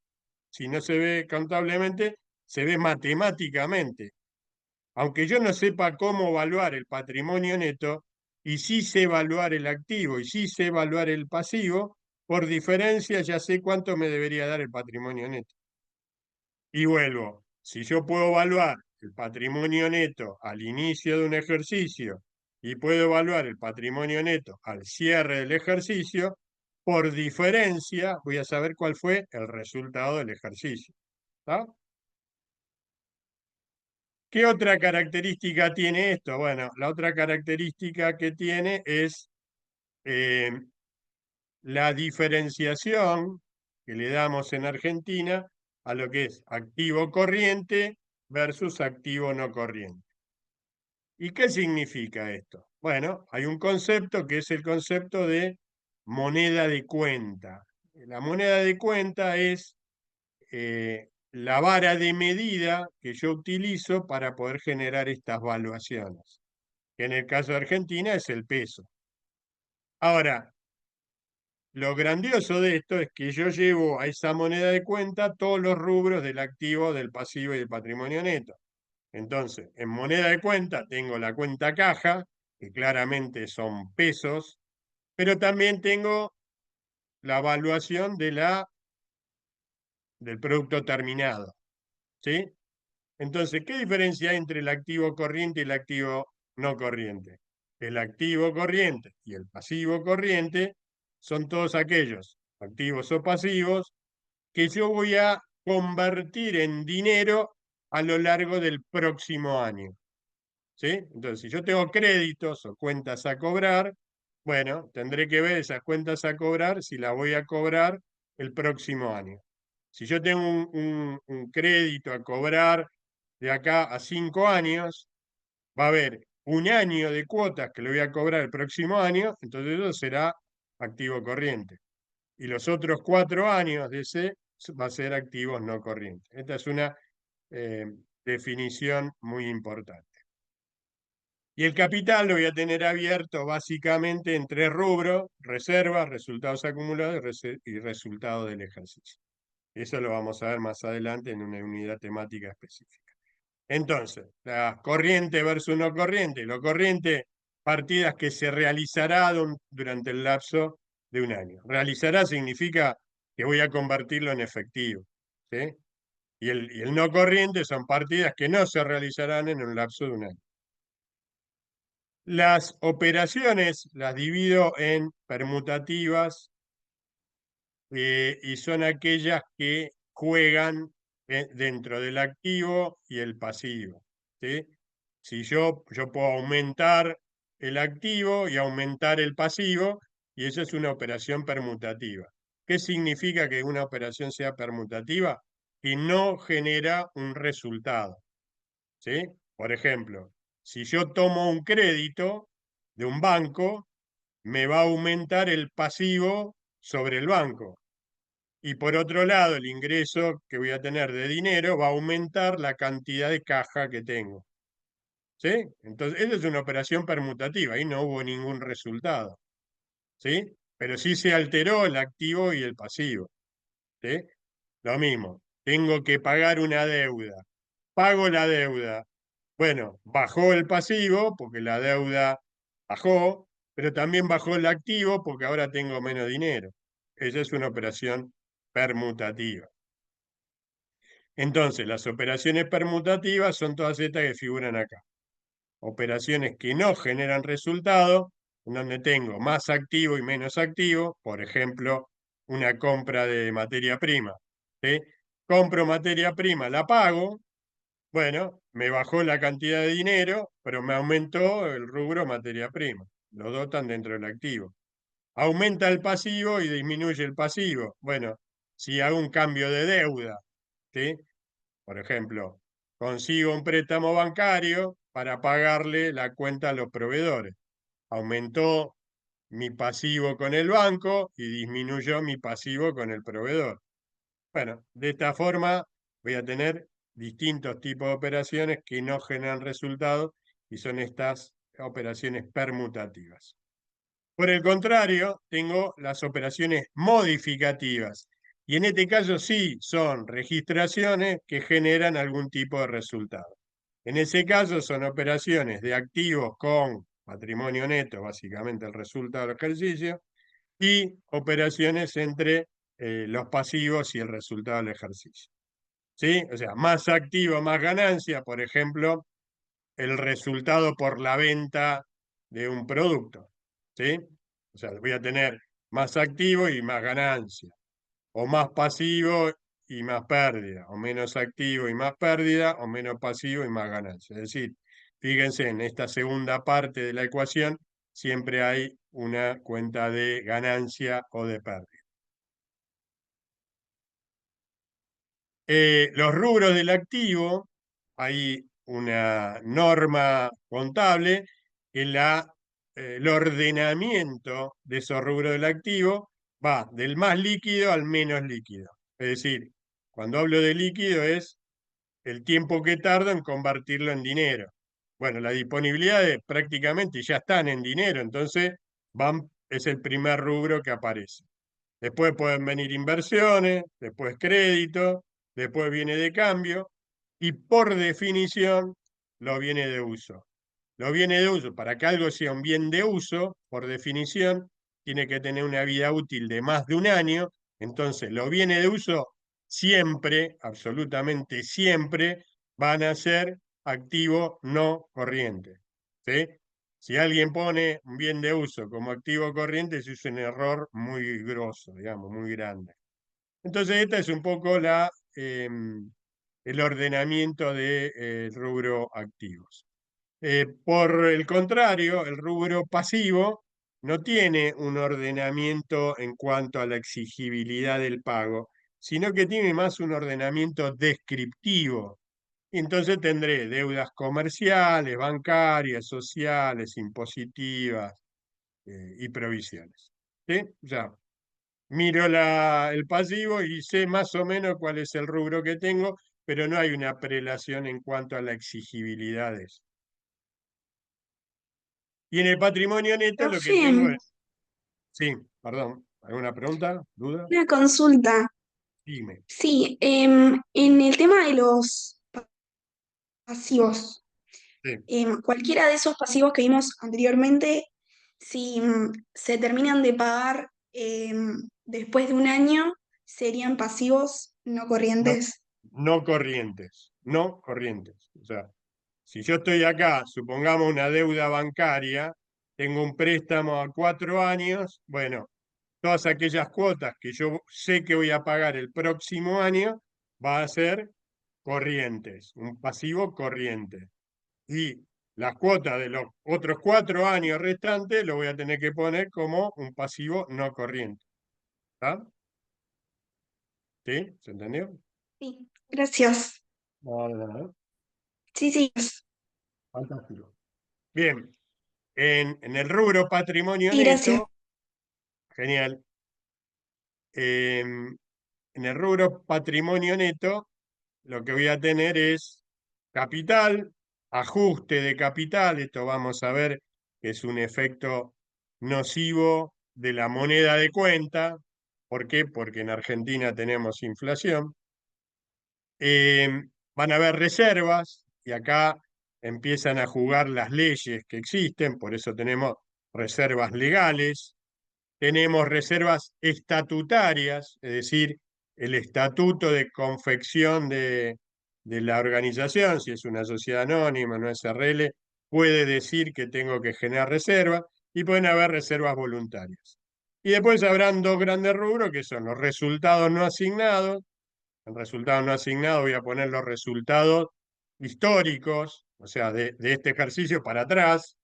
Si no se ve contablemente, se ve matemáticamente. Aunque yo no sepa cómo evaluar el patrimonio neto, y sí sé evaluar el activo y sí sé evaluar el pasivo, por diferencia ya sé cuánto me debería dar el patrimonio neto. Y vuelvo, si yo puedo evaluar el patrimonio neto al inicio de un ejercicio y puedo evaluar el patrimonio neto al cierre del ejercicio, por diferencia voy a saber cuál fue el resultado del ejercicio. ¿Está? ¿Qué otra característica tiene esto? Bueno, la otra característica que tiene es eh, la diferenciación que le damos en Argentina a lo que es activo corriente versus activo no corriente. ¿Y qué significa esto? Bueno, hay un concepto que es el concepto de moneda de cuenta. La moneda de cuenta es la vara de medida que yo utilizo para poder generar estas valuaciones, que en el caso de Argentina es el peso. Ahora, lo grandioso de esto es que yo llevo a esa moneda de cuenta todos los rubros del activo, del pasivo y del patrimonio neto. Entonces, en moneda de cuenta tengo la cuenta caja, que claramente son pesos, pero también tengo la evaluación del producto terminado. ¿Sí? Entonces, ¿qué diferencia hay entre el activo corriente y el activo no corriente? El activo corriente y el pasivo corriente son todos aquellos activos o pasivos que yo voy a convertir en dinero a lo largo del próximo año. ¿Sí? Entonces, si yo tengo créditos o cuentas a cobrar, bueno, tendré que ver esas cuentas a cobrar si las voy a cobrar el próximo año. Si yo tengo un crédito a cobrar de acá a 5 años, va a haber un año de cuotas que le voy a cobrar el próximo año, entonces eso será activo corriente. Y los otros 4 años de ese va a ser activos no corrientes. Esta es una eh, definición muy importante. Y el capital lo voy a tener abierto básicamente en 3 rubros: reservas, resultados acumulados y resultados del ejercicio. Eso lo vamos a ver más adelante en una unidad temática específica. Entonces, la corriente versus no corriente. Lo corriente, partidas que se realizará durante el lapso de un año. Realizará significa que voy a convertirlo en efectivo. ¿Sí? Y el no corriente son partidas que no se realizarán en un lapso de un año. Las operaciones las divido en permutativas y son aquellas que juegan dentro del activo y el pasivo. ¿Sí? Si yo puedo aumentar el activo y aumentar el pasivo, y eso es una operación permutativa. ¿Qué significa que una operación sea permutativa? Que no genera un resultado. ¿Sí? Por ejemplo, si yo tomo un crédito de un banco, me va a aumentar el pasivo sobre el banco. Y por otro lado, el ingreso que voy a tener de dinero va a aumentar la cantidad de caja que tengo. ¿Sí? Entonces, esa es una operación permutativa, ahí no hubo ningún resultado. ¿Sí? Pero sí se alteró el activo y el pasivo. ¿Sí? lo mismo, tengo que pagar una deuda, pago la deuda. Bueno, bajó el pasivo porque la deuda bajó, pero también bajó el activo porque ahora tengo menos dinero. Esa es una operación permutativa. Entonces, las operaciones permutativas son todas estas que figuran acá. Operaciones que no generan resultado, en donde tengo más activo y menos activo, por ejemplo, una compra de materia prima. ¿Sí? Compro materia prima, la pago, bueno, me bajó la cantidad de dinero, pero me aumentó el rubro materia prima. Los dos están dentro del activo. Aumenta el pasivo y disminuye el pasivo. Bueno, si hago un cambio de deuda, ¿sí? Por ejemplo, consigo un préstamo bancario para pagarle la cuenta a los proveedores. Aumentó mi pasivo con el banco y disminuyó mi pasivo con el proveedor. Bueno, de esta forma voy a tener distintos tipos de operaciones que no generan resultados y son estas operaciones permutativas. Por el contrario, tengo las operaciones modificativas y en este caso sí son registraciones que generan algún tipo de resultado. En ese caso son operaciones de activos con patrimonio neto, básicamente el resultado del ejercicio, y operaciones entre los pasivos y el resultado del ejercicio. ¿Sí? O sea, más activo, más ganancia, por ejemplo, el resultado por la venta de un producto. ¿Sí? O sea, voy a tener más activo y más ganancia, o más pasivo y más pérdida, o menos activo y más pérdida, o menos pasivo y más ganancia. Es decir, fíjense, en esta segunda parte de la ecuación siempre hay una cuenta de ganancia o de pérdida. Los rubros del activo, hay una norma contable que el ordenamiento de esos rubros del activo va del más líquido al menos líquido. Es decir, cuando hablo de líquido es el tiempo que tarda en convertirlo en dinero. Bueno, las disponibilidades prácticamente ya están en dinero, entonces es el primer rubro que aparece. Después pueden venir inversiones, después crédito, después viene de cambio y por definición lo viene de uso. Lo viene de uso, para que algo sea un bien de uso, por definición, tiene que tener una vida útil de más de un año. Entonces, lo viene de uso siempre, absolutamente siempre, van a ser activo no corriente. ¿Sí? Si alguien pone un bien de uso como activo corriente, eso es un error muy grosso, digamos, muy grande. Entonces, esta es un poco el ordenamiento de rubro activos. Por el contrario, el rubro pasivo no tiene un ordenamiento en cuanto a la exigibilidad del pago, sino que tiene más un ordenamiento descriptivo. Entonces tendré deudas comerciales, bancarias, sociales, impositivas y provisiones. ¿Sí? Ya miro el pasivo y sé más o menos cuál es el rubro que tengo, pero no hay una prelación en cuanto a la exigibilidad de eso. Y en el patrimonio neto lo que Profe, tengo es, sí, perdón, ¿alguna pregunta? ¿Duda? una consulta. Dime. Sí, en el tema de los pasivos, Sí. cualquiera de esos pasivos que vimos anteriormente, si se terminan de pagar después de un año, serían pasivos no No, corrientes. no corrientes, no corrientes. O sea, si yo estoy acá, supongamos una deuda bancaria, tengo un préstamo a 4 años, bueno, todas aquellas cuotas que yo sé que voy a pagar el próximo año, va a ser corrientes, un pasivo corriente. Y las cuotas de los otros 4 años restantes lo voy a tener que poner como un pasivo no corriente. ¿Está? ¿Sí? ¿Se entendió? Sí, gracias. No, no, no. Sí, sí. Fantástico. Bien, en el rubro patrimonio Sí, gracias. neto, genial. En el rubro patrimonio neto, lo que voy a tener es capital, ajuste de capital, esto vamos a ver que es un efecto nocivo de la moneda de cuenta, ¿Por qué? Porque en Argentina tenemos inflación. Van a haber reservas y acá empiezan a jugar las leyes que existen, por eso tenemos reservas legales, tenemos reservas estatutarias, es decir, el estatuto de confección de la organización, si es una sociedad anónima, no es SRL, puede decir que tengo que generar reservas y pueden haber reservas voluntarias. Y después habrán dos grandes rubros que son los resultados no asignados. En resultados no asignados voy a poner los resultados históricos, o sea, de este ejercicio para atrás,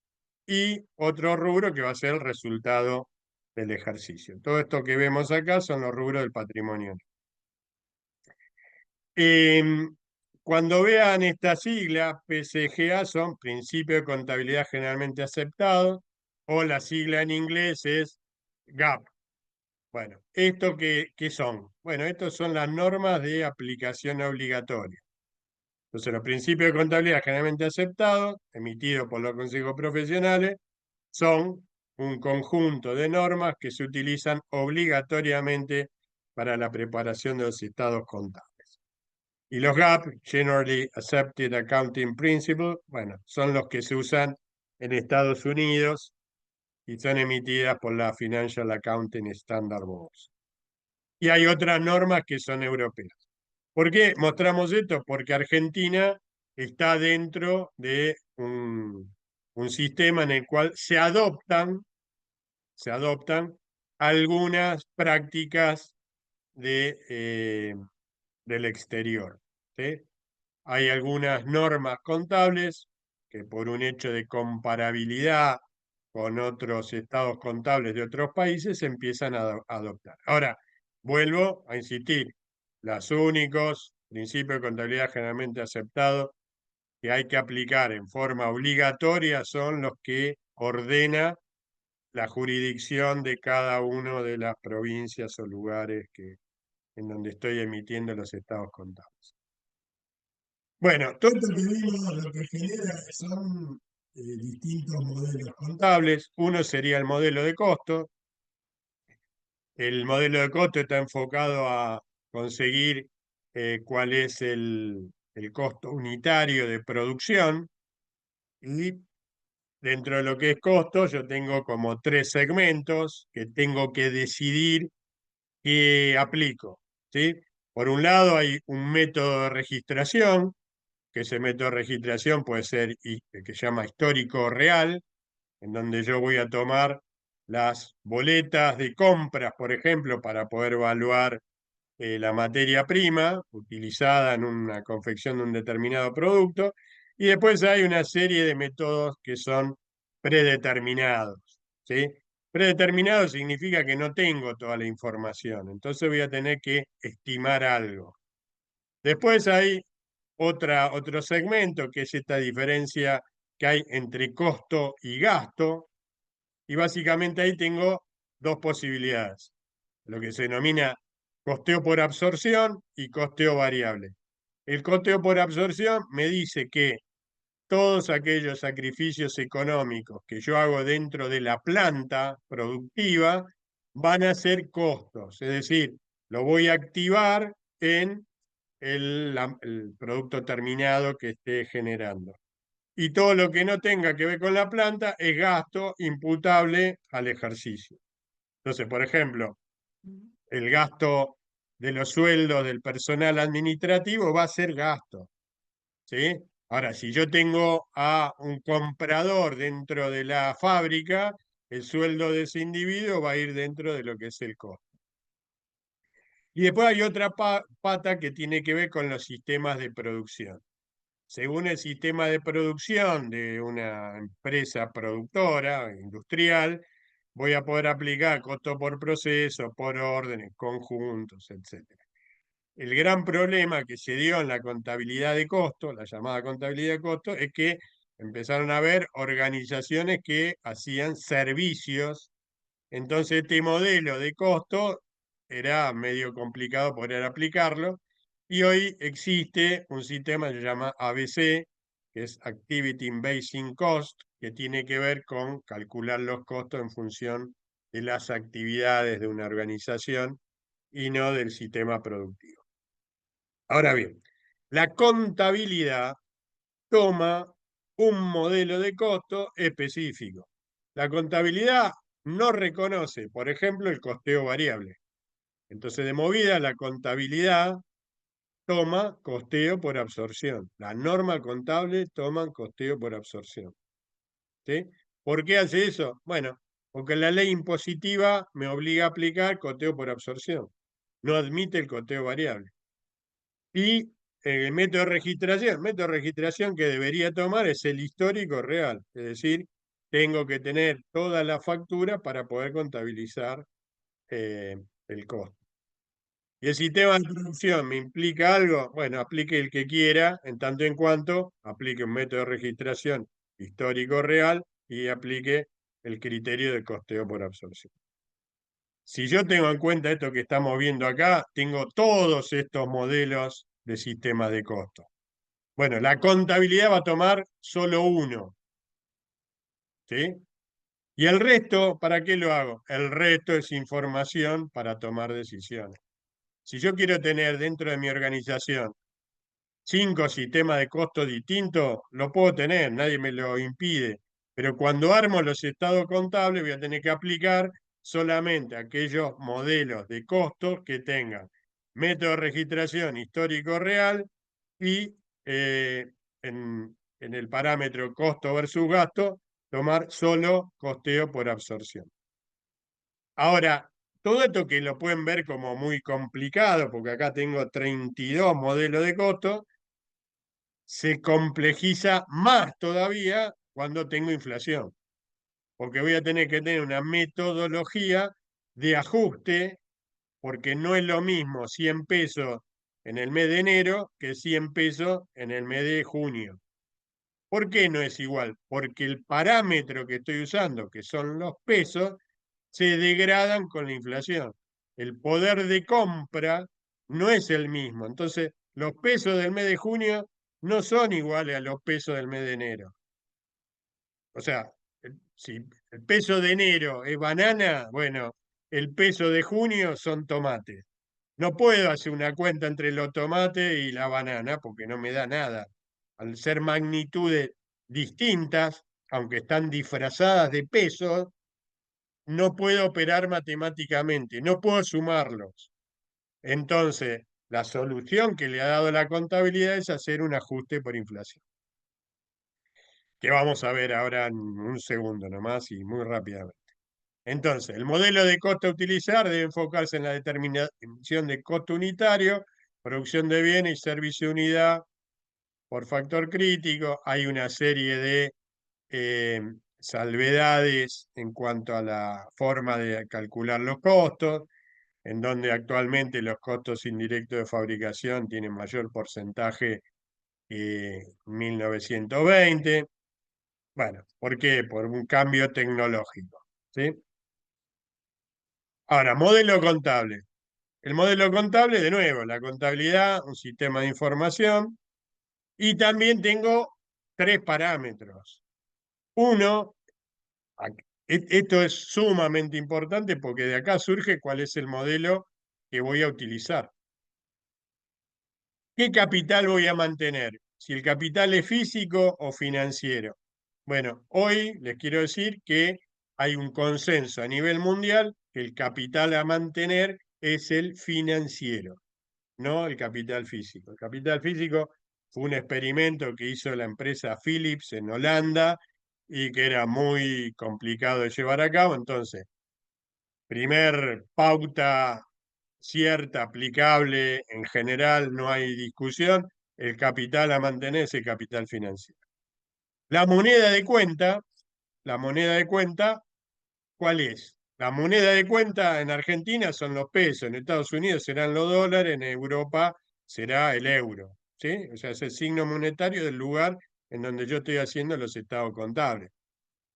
y otro rubro que va a ser el resultado del ejercicio. Todo esto que vemos acá son los rubros del patrimonio. Cuando vean esta sigla, PCGA son Principio de Contabilidad Generalmente Aceptado, o la sigla en inglés es GAAP. Bueno, ¿esto qué son? Bueno, estos son las normas de aplicación obligatoria. Entonces, los principios de contabilidad generalmente aceptados, emitidos por los consejos profesionales, son un conjunto de normas que se utilizan obligatoriamente para la preparación de los estados contables. Y los GAAP, Generally Accepted Accounting Principles, bueno, son los que se usan en Estados Unidos y son emitidas por la Financial Accounting Standard Boards. Y hay otras normas que son europeas. ¿Por qué mostramos esto? Porque Argentina está dentro de un sistema en el cual se adoptan algunas prácticas del exterior. ¿Sí? Hay algunas normas contables que por un hecho de comparabilidad con otros estados contables de otros países se empiezan a adoptar. Ahora, vuelvo a insistir, los únicos principios de contabilidad generalmente aceptados que hay que aplicar en forma obligatoria son los que ordena la jurisdicción de cada una de las provincias o lugares en donde estoy emitiendo los estados contables. Bueno, todo esto que vimos lo que genera son distintos modelos contables. Uno sería el modelo de costo. El modelo de costo está enfocado a conseguir cuál es el costo unitario de producción y dentro de lo que es costo yo tengo como 3 segmentos que tengo que decidir qué aplico, ¿sí? Por un lado hay un método de registración, que ese método de registración puede ser que se llama histórico real, en donde yo voy a tomar las boletas de compras, por ejemplo, para poder evaluar la materia prima utilizada en una confección de un determinado producto, y después hay una serie de métodos que son predeterminados, ¿sí? Predeterminado significa que no tengo toda la información, entonces voy a tener que estimar algo. Después hay otro segmento, que es esta diferencia que hay entre costo y gasto, y básicamente ahí tengo dos posibilidades, lo que se denomina costeo por absorción y costeo variable. El costeo por absorción me dice que todos aquellos sacrificios económicos que yo hago dentro de la planta productiva van a ser costos, es decir, lo voy a activar en el producto terminado que esté generando. Y todo lo que no tenga que ver con la planta es gasto imputable al ejercicio. Entonces, por ejemplo, el gasto de los sueldos del personal administrativo va a ser gasto, ¿sí? Ahora, si yo tengo a un comprador dentro de la fábrica, el sueldo de ese individuo va a ir dentro de lo que es el costo. Y después hay otra pata que tiene que ver con los sistemas de producción. Según el sistema de producción de una empresa productora, industrial, voy a poder aplicar costo por proceso, por órdenes, conjuntos, etc. El gran problema que se dio en la contabilidad de costo, la llamada contabilidad de costo, es que empezaron a haber organizaciones que hacían servicios. Entonces este modelo de costo era medio complicado poder aplicarlo, y hoy existe un sistema que se llama ABC, que es Activity Based Cost, que tiene que ver con calcular los costos en función de las actividades de una organización y no del sistema productivo. Ahora bien, la contabilidad toma un modelo de costo específico. La contabilidad no reconoce, por ejemplo, el costeo variable. Entonces, de movida, la contabilidad toma costeo por absorción. La norma contable toma costeo por absorción. ¿Sí? ¿Por qué hace eso? Bueno, porque la ley impositiva me obliga a aplicar costeo por absorción. No admite el costeo variable. Y el método de registración que debería tomar es el histórico real. Es decir, tengo que tener toda la factura para poder contabilizar el costo. ¿Y el sistema de producción me implica algo? Bueno, aplique el que quiera, en tanto en cuanto aplique un método de registración histórico real y aplique el criterio de costeo por absorción. Si yo tengo en cuenta esto que estamos viendo acá, tengo todos estos modelos de sistemas de costo. Bueno, la contabilidad va a tomar solo uno, ¿sí? Y el resto, ¿para qué lo hago? El resto es información para tomar decisiones. Si yo quiero tener dentro de mi organización 5 sistemas de costo distintos, lo puedo tener, nadie me lo impide. Pero cuando armo los estados contables, voy a tener que aplicar solamente aquellos modelos de costos que tengan método de registración histórico real y en el parámetro costo versus gasto, tomar solo costeo por absorción. Ahora, todo esto que lo pueden ver como muy complicado, porque acá tengo 32 modelos de costo, se complejiza más todavía cuando tengo inflación, porque voy a tener que tener una metodología de ajuste, porque no es lo mismo 100 pesos en el mes de enero que 100 pesos en el mes de junio. ¿Por qué no es igual? Porque el parámetro que estoy usando, que son los pesos, se degradan con la inflación. El poder de compra no es el mismo. Entonces, los pesos del mes de junio no son iguales a los pesos del mes de enero. O sea, si el peso de enero es banana, bueno, el peso de junio son tomates. No puedo hacer una cuenta entre los tomates y la banana porque no me da nada. Al ser magnitudes distintas, aunque están disfrazadas de pesos, no puedo operar matemáticamente, no puedo sumarlos. Entonces, la solución que le ha dado la contabilidad es hacer un ajuste por inflación, que vamos a ver ahora en un segundo nomás y muy rápidamente. Entonces, el modelo de costo a utilizar debe enfocarse en la determinación de costo unitario, producción de bienes y servicio de unidad por factor crítico. Hay una serie de salvedades en cuanto a la forma de calcular los costos, en donde actualmente los costos indirectos de fabricación tienen mayor porcentaje que 1920. Bueno, ¿por qué? Por un cambio tecnológico, ¿sí? Ahora, modelo contable. El modelo contable, de nuevo, la contabilidad, un sistema de información, y también tengo 3 parámetros. Uno, esto es sumamente importante porque de acá surge cuál es el modelo que voy a utilizar. ¿Qué capital voy a mantener? Si el capital es físico o financiero. Bueno, hoy les quiero decir que hay un consenso a nivel mundial que el capital a mantener es el financiero, no el capital físico. El capital físico fue un experimento que hizo la empresa Philips en Holanda y que era muy complicado de llevar a cabo. Entonces, primer pauta cierta, aplicable, en general no hay discusión, el capital a mantener es el capital financiero. La moneda de cuenta, ¿cuál es? La moneda de cuenta en Argentina son los pesos, en Estados Unidos serán los dólares, en Europa será el euro, ¿sí? O sea, es el signo monetario del lugar en donde yo estoy haciendo los estados contables.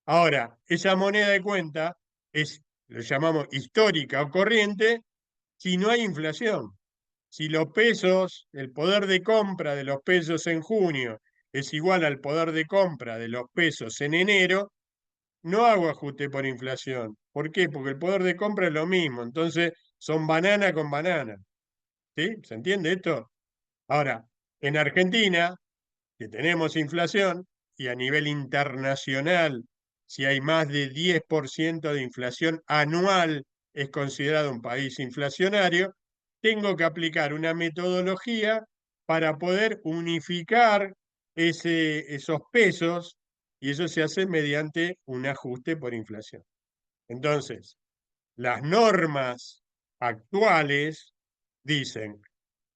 Ahora, esa moneda de cuenta es, lo llamamos histórica o corriente, si no hay inflación. Si los pesos, el poder de compra de los pesos en junio es igual al poder de compra de los pesos en enero, no hago ajuste por inflación. ¿Por qué? Porque el poder de compra es lo mismo. Entonces, son banana con banana. ¿Sí? ¿Se entiende esto? Ahora, en Argentina, que tenemos inflación, y a nivel internacional, si hay más de 10% de inflación anual, es considerado un país inflacionario, tengo que aplicar una metodología para poder unificar esos pesos, y eso se hace mediante un ajuste por inflación. Entonces, las normas actuales dicen: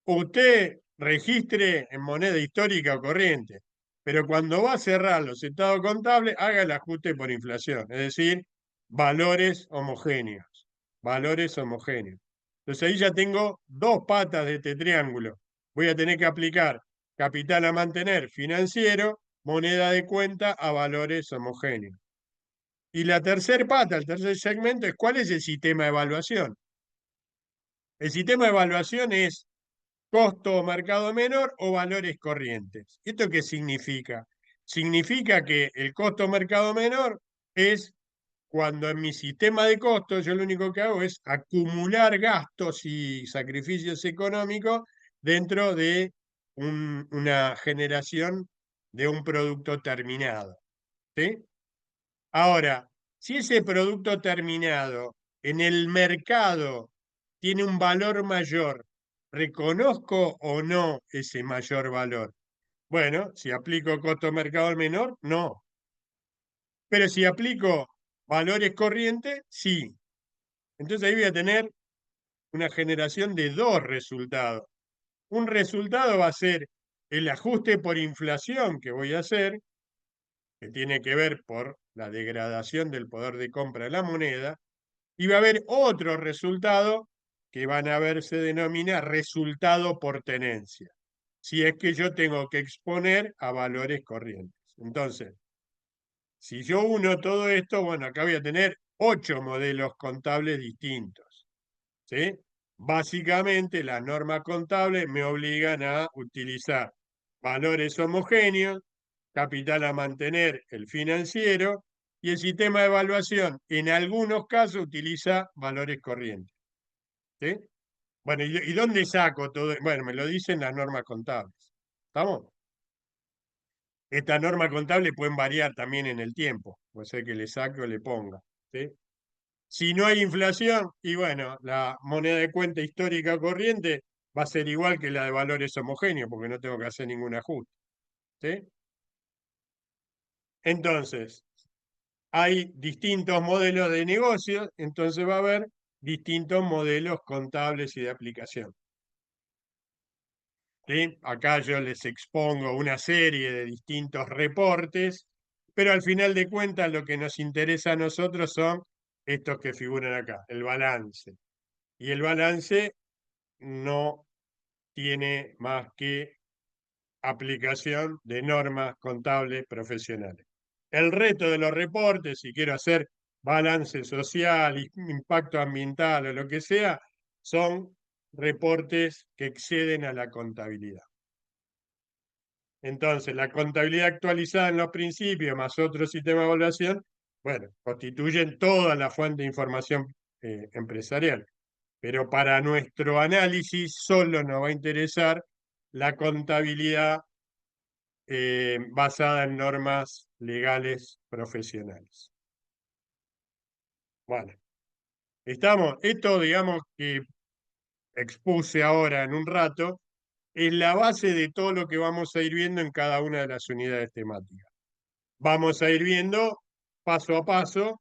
usted registre en moneda histórica o corriente, pero cuando va a cerrar los estados contables, haga el ajuste por inflación, es decir, valores homogéneos, valores homogéneos. Entonces ahí ya tengo dos patas de este triángulo. Voy a tener que aplicar capital a mantener financiero, moneda de cuenta a valores homogéneos. Y la tercera pata, el tercer segmento es: ¿cuál es el sistema de evaluación? El sistema de evaluación es costo o mercado menor o valores corrientes. ¿Esto qué significa? Significa que el costo o mercado menor es cuando en mi sistema de costos yo lo único que hago es acumular gastos y sacrificios económicos dentro de una generación de un producto terminado. ¿Sí? Ahora, si ese producto terminado en el mercado tiene un valor mayor, ¿reconozco o no ese mayor valor? Bueno, si aplico costo mercado menor, no. Pero si aplico valores corrientes, sí. Entonces ahí voy a tener una generación de dos resultados. Un resultado va a ser el ajuste por inflación que voy a hacer, que tiene que ver por la degradación del poder de compra de la moneda, y va a haber otro resultado que van a ver, se denomina resultado por tenencia, si es que yo tengo que exponer a valores corrientes. Entonces, si yo uno todo esto, bueno, acá voy a tener 8 modelos contables distintos, ¿sí? Básicamente, las normas contables me obligan a utilizar valores homogéneos, capital a mantener el financiero, y el sistema de evaluación en algunos casos utiliza valores corrientes. ¿Sí? Bueno, ¿y dónde saco todo? Bueno, me lo dicen las normas contables. ¿Estamos? Estas normas contables pueden variar también en el tiempo, puede ser que le saque o le ponga. ¿Sí? Si no hay inflación, y bueno, la moneda de cuenta histórica corriente va a ser igual que la de valores homogéneos, porque no tengo que hacer ningún ajuste. ¿Sí? Entonces, hay distintos modelos de negocios, entonces va a haber distintos modelos contables y de aplicación. ¿Sí? Acá yo les expongo una serie de distintos reportes, pero al final de cuentas lo que nos interesa a nosotros son estos que figuran acá, el balance. Y el balance no tiene más que aplicación de normas contables profesionales. El resto de los reportes, si quiero hacer balance social, impacto ambiental o lo que sea, son reportes que exceden a la contabilidad. Entonces, la contabilidad actualizada en los principios más otro sistema de evaluación, bueno, constituyen toda la fuente de información empresarial. Pero para nuestro análisis solo nos va a interesar la contabilidad basada en normas legales profesionales. Bueno, estamos, esto digamos que expuse ahora en un rato, es la base de todo lo que vamos a ir viendo en cada una de las unidades temáticas. Vamos a ir viendo paso a paso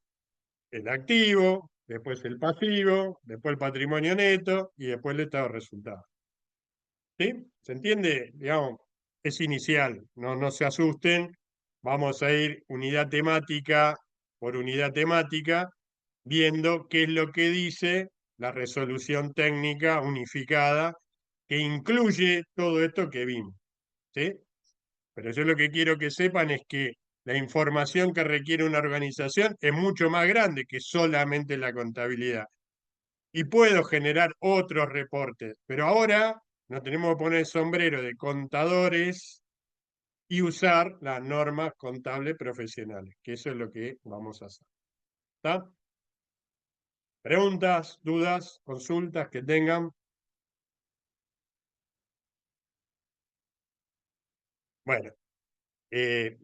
el activo, después el pasivo, después el patrimonio neto y después el estado de resultados. ¿Sí? ¿Se entiende? Digamos, es inicial, no se asusten, vamos a ir unidad temática por unidad temática, viendo qué es lo que dice la resolución técnica unificada que incluye todo esto que vimos. ¿Sí? Pero yo lo que quiero que sepan es que la información que requiere una organización es mucho más grande que solamente la contabilidad. Y puedo generar otros reportes, pero ahora nos tenemos que poner el sombrero de contadores y usar las normas contables profesionales, que eso es lo que vamos a hacer. ¿Está? ¿Preguntas, dudas, consultas que tengan? Bueno,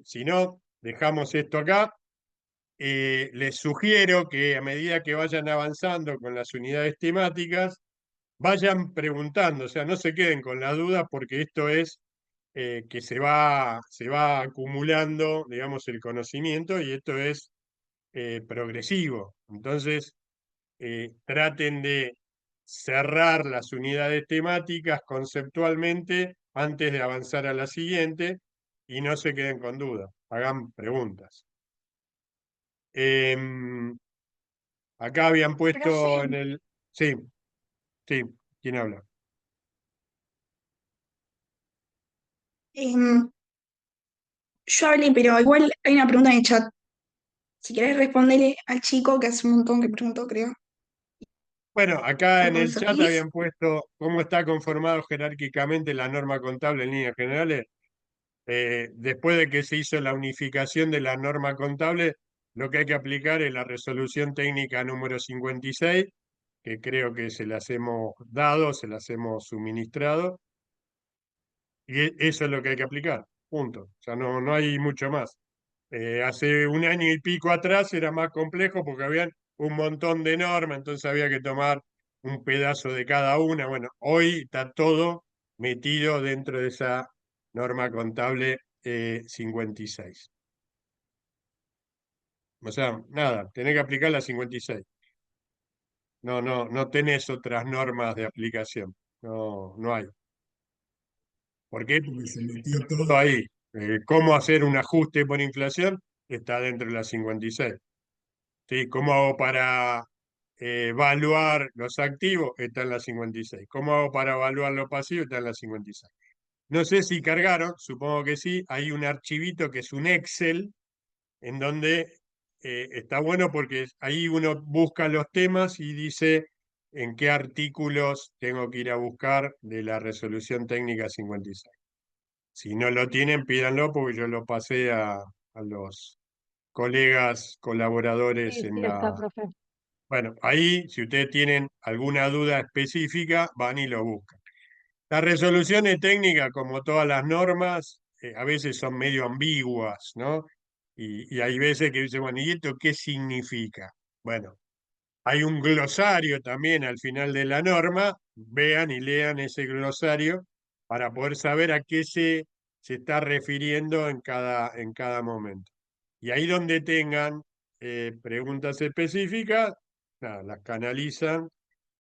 si no, dejamos esto acá. Les sugiero que a medida que vayan avanzando con las unidades temáticas, vayan preguntando, o sea, no se queden con la duda porque esto es que se va acumulando, digamos, el conocimiento y esto es progresivo. Entonces, traten de cerrar las unidades temáticas conceptualmente antes de avanzar a la siguiente y no se queden con dudas, hagan preguntas. Acá habían puesto en Profe, el... Sí, sí, ¿quién habla? em, yo hablé, pero igual hay una pregunta en el chat. Si querés responderle al chico que hace un montón que preguntó, creo. Bueno, acá en el Alfonso, chat habían puesto cómo está conformado jerárquicamente la norma contable en líneas generales. Después de que se hizo la unificación de la norma contable, lo que hay que aplicar es la resolución técnica número 56, que creo que se las hemos dado, se las hemos suministrado, y eso es lo que hay que aplicar, punto. O sea, no hay mucho más. Hace un año y pico atrás era más complejo porque habían un montón de normas, entonces había que tomar un pedazo de cada una. Bueno, hoy está todo metido dentro de esa norma contable 56. O sea, nada, tenés que aplicar la 56. No tenés otras normas de aplicación. No hay. ¿Por qué? Porque se metió todo ahí. Cómo hacer un ajuste por inflación está dentro de la 56. ¿Sí? ¿Cómo hago para evaluar los activos? Está en la 56. ¿Cómo hago para evaluar los pasivos? Está en la 56. No sé si cargaron, supongo que sí. Hay un archivito que es un Excel en donde está bueno porque ahí uno busca los temas y dice en qué artículos tengo que ir a buscar de la resolución técnica 56. Si no lo tienen, pídanlo porque yo lo pasé a los colegas colaboradores Sí, en sí, está, la... profe. Bueno, ahí, si ustedes tienen alguna duda específica, van y lo buscan. Las resoluciones técnicas, como todas las normas, a veces son medio ambiguas, ¿no? Y hay veces que dicen, bueno, ¿y esto qué significa? Bueno, hay un glosario también al final de la norma, vean y lean ese glosario para poder saber a qué se está refiriendo en cada momento. Y ahí donde tengan preguntas específicas, nada, las canalizan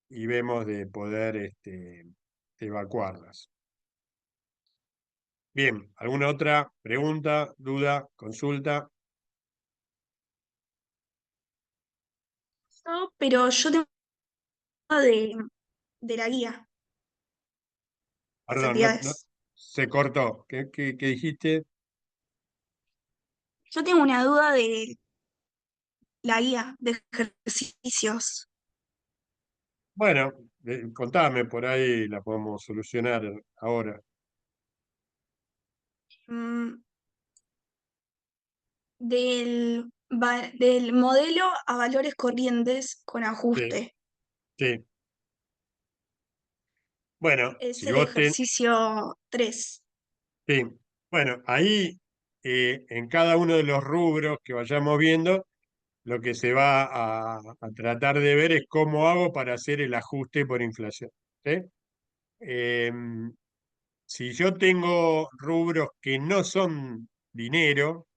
y vemos de poder evacuarlas. Bien, ¿alguna otra pregunta, duda, consulta? No, pero yo tengo una de la guía, las Perdón, actividades. se cortó. ¿Qué dijiste? Yo tengo una duda de la guía de ejercicios. Bueno, contame, por ahí la podemos solucionar ahora. Mm, del modelo a valores corrientes con Sí, ajuste. sí. Bueno, Es si el vos ten, ejercicio 3. sí. Bueno, ahí en cada uno de los rubros que vayamos viendo, lo que se va a tratar de ver es cómo hago para hacer el ajuste por inflación. ¿Sí? Em, si yo tengo rubros que no son dinero,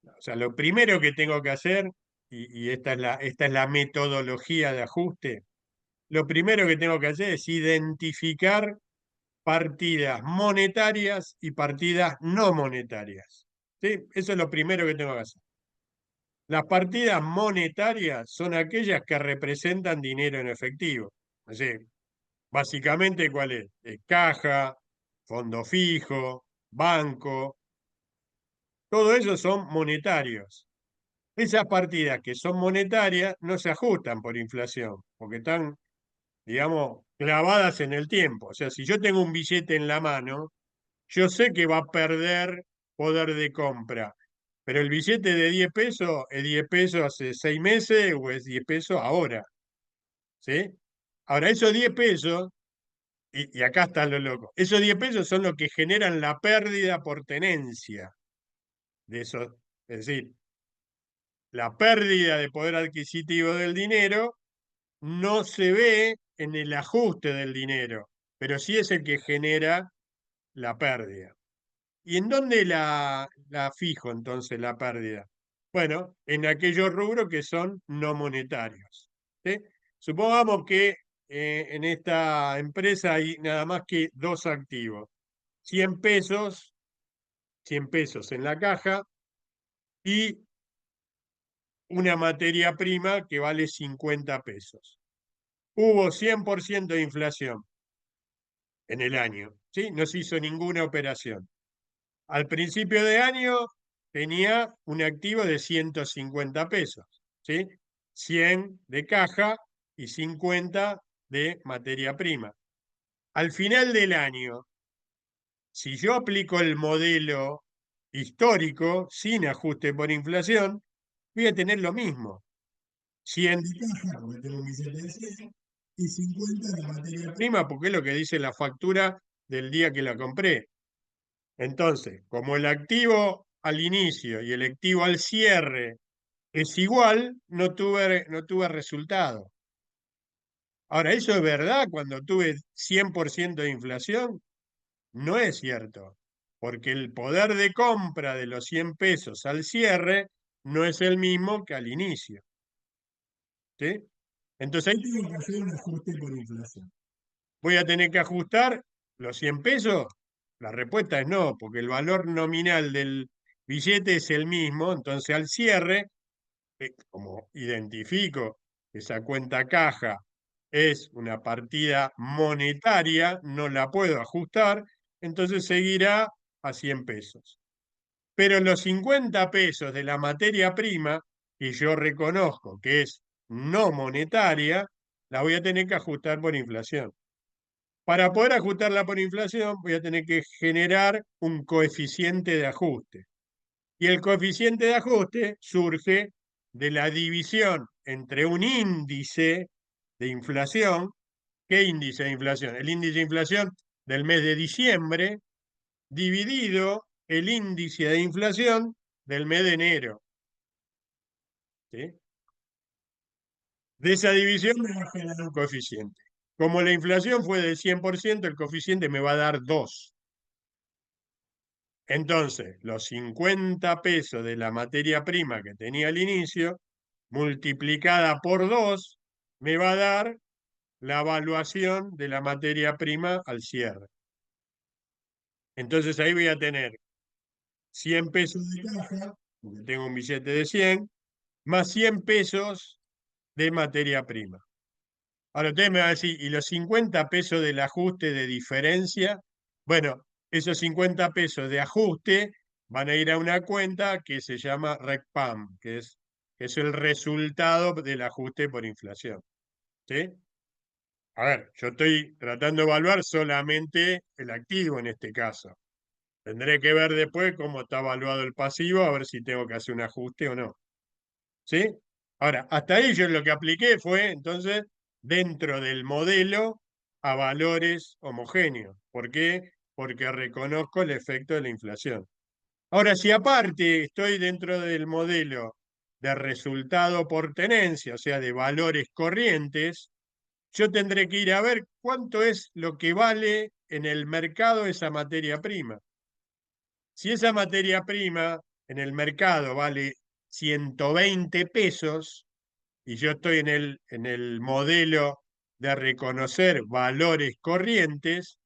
o sea, lo primero que tengo que hacer, y esta es la metodología de ajuste, lo primero que tengo que hacer es identificar partidas monetarias y partidas no monetarias. ¿Sí? Eso es lo primero que tengo que hacer. Las partidas monetarias son aquellas que representan dinero en efectivo. Así, básicamente, ¿cuál es? Caja, fondo fijo, banco, todo eso son monetarios. Esas partidas que son monetarias no se ajustan por inflación, porque están, digamos, clavadas en el tiempo. O sea, si yo tengo un billete en la mano, yo sé que va a perder poder de compra, Pero el billete de 10 pesos es 10 pesos hace 6 meses o es 10 pesos ahora, ¿sí? Ahora, esos 10 pesos, y acá está lo loco, esos 10 pesos son los que generan la pérdida por tenencia de esos, es decir, la pérdida de poder adquisitivo del dinero no se ve en el ajuste del dinero, pero sí es el que genera la pérdida. ¿Y en dónde la fijo entonces la pérdida? Bueno, en aquellos rubros que son no monetarios, ¿sí? Supongamos que en esta empresa hay nada más que dos activos, 100 pesos, 100 pesos en la caja y una materia prima que vale 50 pesos. Hubo 100% de inflación en el año, ¿sí? No se hizo ninguna operación. Al principio de año tenía un activo de 150 pesos, ¿sí? 100 de caja y 50 de materia prima. Al final del año, si yo aplico el modelo histórico sin ajuste por inflación, voy a tener lo mismo. 100 de caja, porque tengo un billete de 100, y 50 de materia prima, porque es lo que dice la factura del día que la compré. Entonces, como el activo al inicio y el activo al cierre es igual, no tuve resultado. Ahora, ¿eso es verdad cuando tuve 100% de inflación? No es cierto, porque el poder de compra de los 100 pesos al cierre no es el mismo que al inicio, ¿sí? Entonces ahí tengo que hacer un ajuste por inflación. ¿Voy a tener que ajustar los 100 pesos? La respuesta es no, porque el valor nominal del billete es el mismo, entonces al cierre, como identifico que esa cuenta caja es una partida monetaria, no la puedo ajustar, entonces seguirá a 100 pesos. Pero los 50 pesos de la materia prima, que yo reconozco que es no monetaria, la voy a tener que ajustar por inflación. Para poder ajustarla por inflación, voy a tener que generar un coeficiente de ajuste. Y el coeficiente de ajuste surge de la división entre un índice de inflación. ¿Qué índice de inflación? El índice de inflación del mes de diciembre dividido el índice de inflación del mes de enero, ¿sí? De esa división me va a generar un coeficiente. Como la inflación fue del 100%, el coeficiente me va a dar 2. Entonces, los 50 pesos de la materia prima que tenía al inicio, multiplicada por 2, me va a dar la evaluación de la materia prima al cierre. Entonces ahí voy a tener 100 pesos de caja, porque tengo un billete de 100, más 100 pesos de materia prima. Ahora usted me va a decir, ¿y los 50 pesos del ajuste de diferencia? Bueno, esos 50 pesos de ajuste van a ir a una cuenta que se llama RECPAM, que es el resultado del ajuste por inflación, ¿sí? A ver, yo estoy tratando de evaluar solamente el activo en este caso. Tendré que ver después cómo está evaluado el pasivo, a ver si tengo que hacer un ajuste o no, ¿sí? Ahora, hasta ahí yo lo que apliqué fue, entonces, dentro del modelo a valores homogéneos. ¿Por qué? Porque reconozco el efecto de la inflación. Ahora, si aparte estoy dentro del modelo de resultado por tenencia, o sea, de valores corrientes, yo tendré que ir a ver cuánto es lo que vale en el mercado esa materia prima. Si esa materia prima en el mercado vale 120 pesos, y yo estoy en el modelo de reconocer valores corrientes,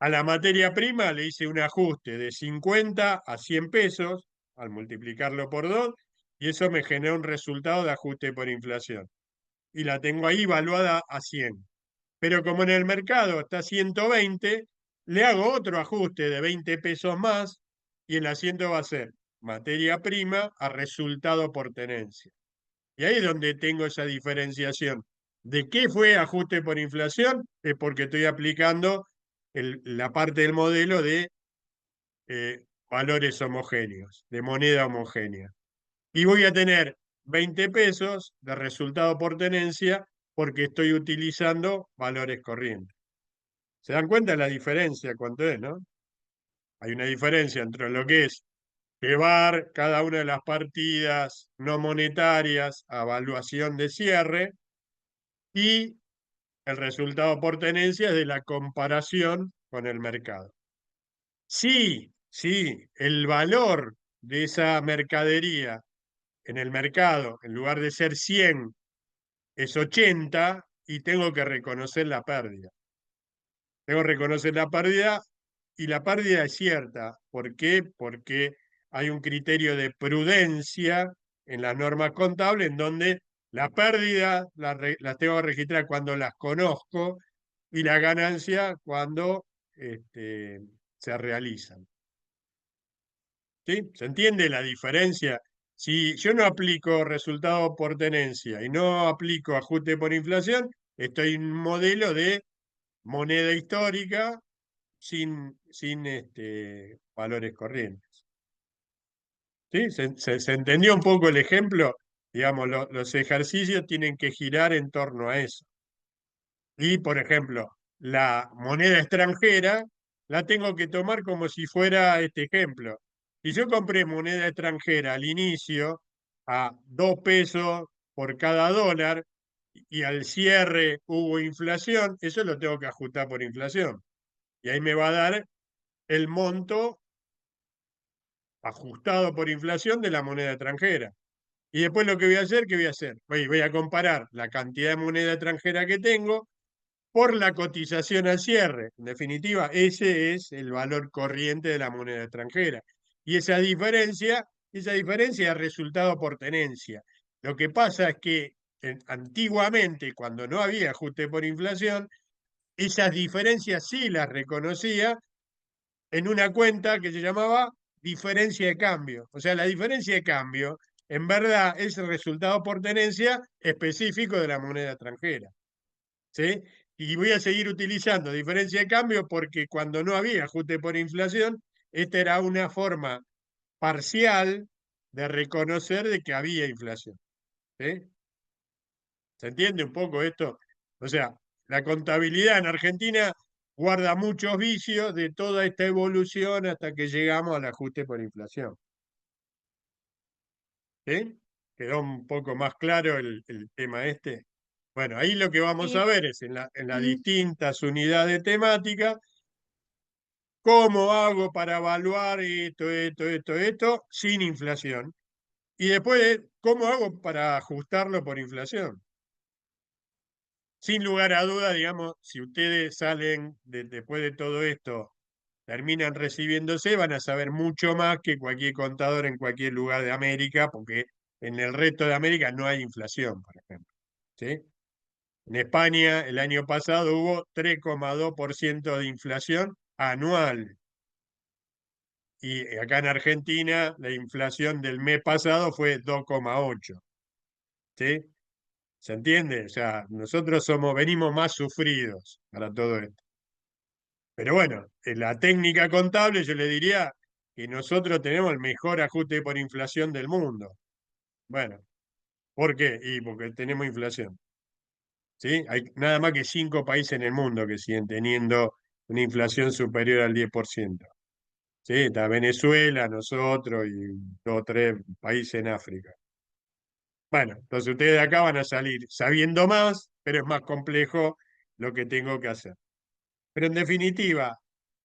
a la materia prima le hice un ajuste de 50 a 100 pesos al multiplicarlo por 2 y eso me genera un resultado de ajuste por inflación. Y la tengo ahí valuada a 100. Pero como en el mercado está a 120, le hago otro ajuste de 20 pesos más y el asiento va a ser materia prima a resultado por tenencia. Y ahí es donde tengo esa diferenciación. ¿De qué fue ajuste por inflación? Es porque estoy aplicando la parte del modelo de valores homogéneos, de moneda homogénea. Y voy a tener 20 pesos de resultado por tenencia porque estoy utilizando valores corrientes. ¿Se dan cuenta de la diferencia cuánto es, no? Hay una diferencia entre lo que es llevar cada una de las partidas no monetarias a evaluación de cierre y el resultado por tenencia de la comparación con el mercado. Sí, sí, el valor de esa mercadería en el mercado, en lugar de ser 100, es 80 y tengo que reconocer la pérdida. Tengo que reconocer la pérdida y la pérdida es cierta. ¿Por qué? Porque hay un criterio de prudencia en las normas contables en donde la pérdida las tengo que registrar cuando las conozco y la ganancia cuando se realizan. ¿Sí? ¿Se entiende la diferencia? Si yo no aplico resultado por tenencia y no aplico ajuste por inflación, estoy en un modelo de moneda histórica sin valores corrientes. ¿Sí? ¿Se entendió un poco el ejemplo? Digamos, los ejercicios tienen que girar en torno a eso. Y, por ejemplo, la moneda extranjera la tengo que tomar como si fuera este ejemplo. Si yo compré moneda extranjera al inicio a 2 pesos por cada dólar y al cierre hubo inflación, eso lo tengo que ajustar por inflación. Y ahí me va a dar el monto ajustado por inflación de la moneda extranjera. Y después lo que voy a hacer, ¿qué voy a hacer? Voy a comparar la cantidad de moneda extranjera que tengo por la cotización al cierre. En definitiva, ese es el valor corriente de la moneda extranjera. Y esa diferencia es resultado por tenencia. Lo que pasa es que antiguamente, cuando no había ajuste por inflación, esas diferencias sí las reconocía en una cuenta que se llamaba diferencia de cambio. O sea, la diferencia de cambio en verdad es el resultado por tenencia específico de la moneda extranjera. ¿Sí? Y voy a seguir utilizando diferencia de cambio porque cuando no había ajuste por inflación, esta era una forma parcial de reconocer de que había inflación. ¿Sí? ¿Se entiende un poco esto? O sea, la contabilidad en Argentina guarda muchos vicios de toda esta evolución hasta que llegamos al ajuste por inflación. ¿Sí? ¿Quedó un poco más claro el tema este? Bueno, ahí lo que vamos a Sí, ver es en las mm, distintas unidades temáticas, cómo hago para evaluar esto, sin inflación. Y después, cómo hago para ajustarlo por inflación. Sin lugar a duda, digamos, si ustedes salen después de todo esto, terminan recibiéndose, van a saber mucho más que cualquier contador en cualquier lugar de América, porque en el resto de América no hay inflación, por ejemplo. ¿Sí? En España el año pasado hubo 3,2% de inflación anual. Y acá en Argentina la inflación del mes pasado fue 2,8. ¿Sí? ¿Se entiende? O sea, nosotros venimos más sufridos para todo esto. Pero bueno, en la técnica contable yo le diría que nosotros tenemos el mejor ajuste por inflación del mundo. Bueno, ¿por qué? Y porque tenemos inflación. ¿Sí? Hay nada más que 5 países en el mundo que siguen teniendo una inflación superior al 10%. ¿Sí? Está Venezuela, nosotros y 2 o 3 países en África. Bueno, entonces ustedes de acá van a salir sabiendo más, pero es más complejo lo que tengo que hacer. Pero en definitiva,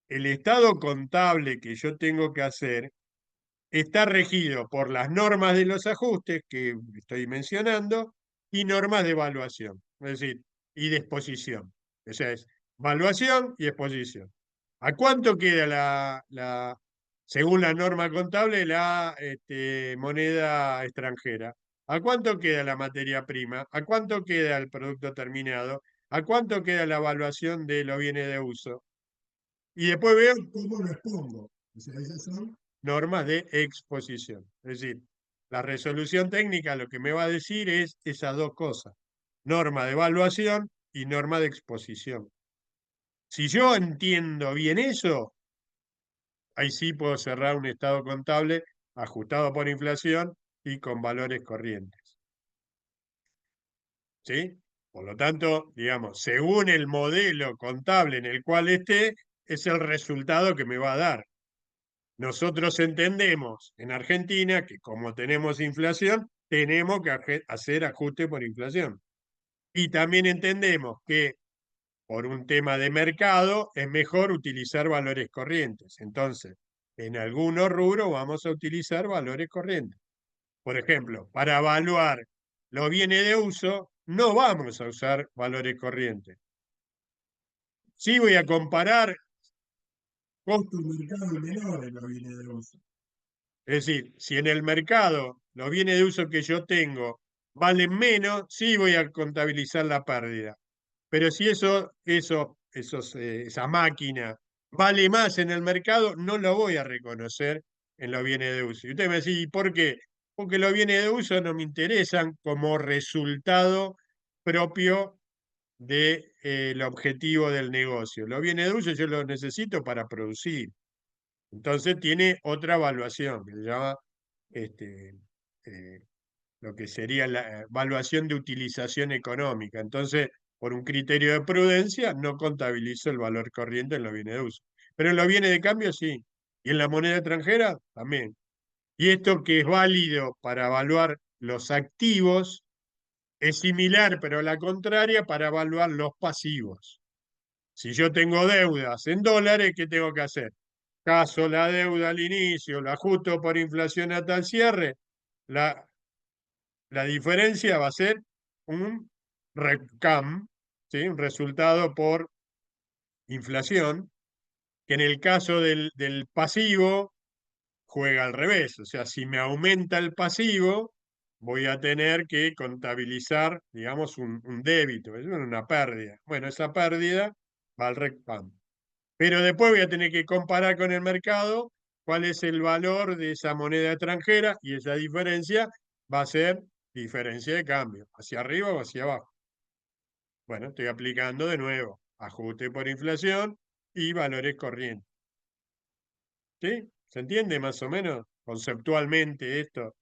el estado contable que yo tengo que hacer está regido por las normas de los ajustes que estoy mencionando y normas de evaluación, es decir, y de exposición. O sea, es evaluación y exposición. ¿A cuánto queda según la norma contable, la moneda extranjera? ¿A cuánto queda la materia prima? ¿A cuánto queda el producto terminado? ¿A cuánto queda la evaluación de los bienes de uso? Y después veo cómo lo expongo. O sea, esas son normas de exposición. Es decir, la resolución técnica lo que me va a decir es esas dos cosas, norma de evaluación y norma de exposición. Si yo entiendo bien eso, ahí sí puedo cerrar un estado contable ajustado por inflación y con valores corrientes. ¿Sí? Por lo tanto, digamos, según el modelo contable en el cual esté, es el resultado que me va a dar. Nosotros entendemos en Argentina que como tenemos inflación, tenemos que hacer ajuste por inflación. Y también entendemos que por un tema de mercado es mejor utilizar valores corrientes. Entonces, en algunos rubros vamos a utilizar valores corrientes. Por ejemplo, para evaluar los bienes de uso, no vamos a usar valores corrientes. Sí voy a comparar costos de mercado menores en los bienes de uso. Es decir, si en el mercado los bienes de uso que yo tengo valen menos, sí voy a contabilizar la pérdida. Pero si esa máquina vale más en el mercado, no lo voy a reconocer en los bienes de uso. Y usted me dice, ¿y por qué? Porque los bienes de uso no me interesan como resultado propio del objetivo del negocio. Los bienes de uso yo los necesito para producir. Entonces tiene otra evaluación, que se llama este, eh, lo que sería la evaluación de utilización económica. Entonces, por un criterio de prudencia, no contabilizo el valor corriente en los bienes de uso. Pero en los bienes de cambio sí. Y en la moneda extranjera también. Y esto que es válido para evaluar los activos es similar, pero a la contraria, para evaluar los pasivos. Si yo tengo deudas en dólares, ¿qué tengo que hacer? Caso la deuda al inicio, la ajusto por inflación hasta el cierre, la, la diferencia va a ser un REPCAM, ¿sí? Un resultado por inflación, que en el caso del pasivo juega al revés. O sea, si me aumenta el pasivo, voy a tener que contabilizar, digamos, un débito, es una pérdida. Bueno, esa pérdida va al REPCAM. Pero después voy a tener que comparar con el mercado cuál es el valor de esa moneda extranjera y esa diferencia va a ser diferencia de cambio, hacia arriba o hacia abajo. Bueno, estoy aplicando de nuevo ajuste por inflación y valores corrientes. ¿Sí? ¿Se entiende más o menos conceptualmente esto?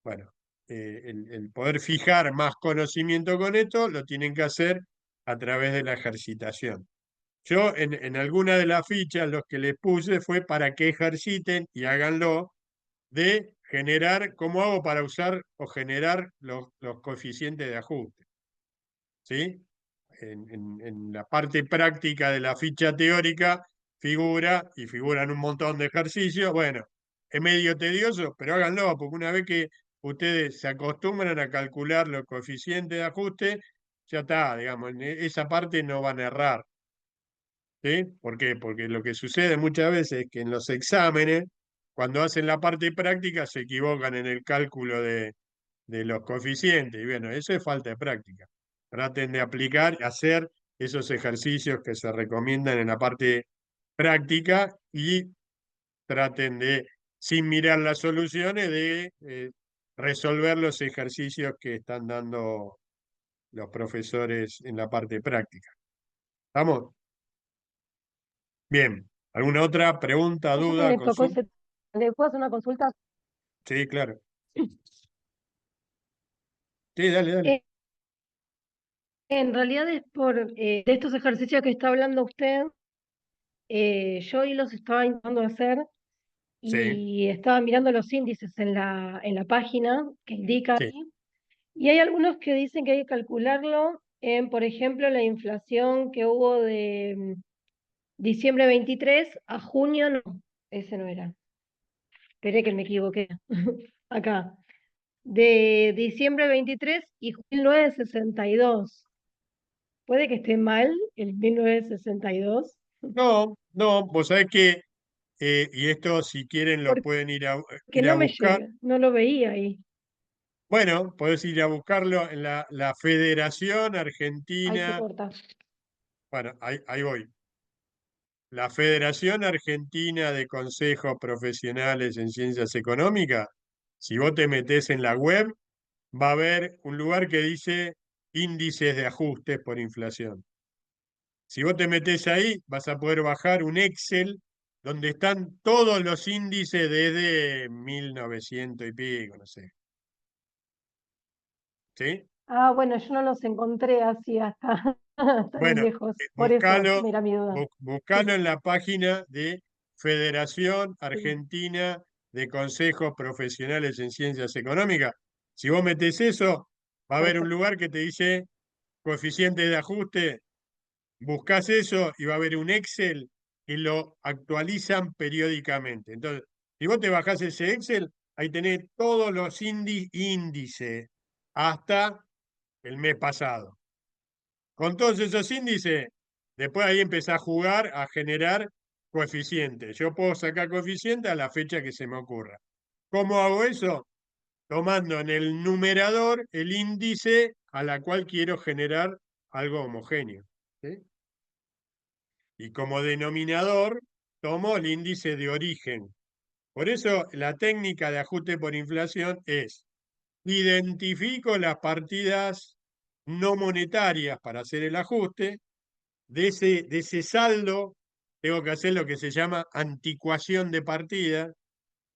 Bueno, el poder fijar más conocimiento con esto lo tienen que hacer a través de la ejercitación. Yo en alguna de las fichas los que les puse fue para que ejerciten y háganlo de generar, ¿cómo hago para usar o generar los coeficientes de ajuste? ¿Sí? En la parte práctica de la ficha teórica figuran un montón de ejercicios. Bueno, es medio tedioso, pero háganlo, porque una vez que ustedes se acostumbran a calcular los coeficientes de ajuste, ya está, digamos, en esa parte no van a errar. ¿Sí? ¿Por qué? Porque lo que sucede muchas veces es que en los exámenes, cuando hacen la parte práctica, se equivocan en el cálculo de los coeficientes. Y bueno, eso es falta de práctica. Traten de aplicar, hacer esos ejercicios que se recomiendan en la parte práctica y traten de, sin mirar las soluciones, de resolver los ejercicios que están dando los profesores en la parte práctica. ¿Estamos? Bien. ¿Alguna otra pregunta, Justo que duda, me tocó consulta? ¿le puedo hacer una consulta? Sí, claro. Sí, dale, dale. Eh, en realidad es por de estos ejercicios que está hablando usted, yo hoy los estaba intentando hacer Sí, y estaba mirando los índices en la página que indica sí. ahí, y hay algunos que dicen que hay que calcularlo en, por ejemplo, la inflación que hubo de diciembre 23 a junio, no, ese no era. Esperé que me equivoqué. Acá. De diciembre 23 y 1962. Puede que esté mal el 1962, No, no, vos sabés que, y esto si quieren lo porque pueden ir a no me buscar. llega, no lo veía ahí. Bueno, podés ir a buscarlo en la Federación Ahí se Argentina. corta. Bueno, ahí voy. La Federación Argentina de Consejos Profesionales en Ciencias Económicas. Si vos te metés en la web, va a haber un lugar que dice índices de ajustes por inflación. Si vos te metés ahí, vas a poder bajar un Excel donde están todos los índices desde 1900 y pico, no sé. ¿Sí? Ah, bueno, yo no los encontré así hasta, hasta bien Bueno, lejos. Por eso buscalo, era mi duda. buscalo Sí, en la página de Federación sí, Argentina de Consejos Profesionales en Ciencias Económicas. Si vos metés eso, va a haber un perfecto. lugar que te dice coeficiente de ajuste, buscas eso y va a haber un Excel que lo actualizan periódicamente. Entonces, si vos te bajás ese Excel, ahí tenés todos los índices hasta el mes pasado. Con todos esos índices, después ahí empezás a jugar, a generar coeficientes. Yo puedo sacar coeficientes a la fecha que se me ocurra. ¿Cómo hago eso? Tomando en el numerador el índice a la cual quiero generar algo homogéneo. ¿Sí? Y como denominador, tomo el índice de origen. Por eso la técnica de ajuste por inflación es: identifico las partidas no monetarias para hacer el ajuste. De ese saldo tengo que hacer lo que se llama anticuación de partida.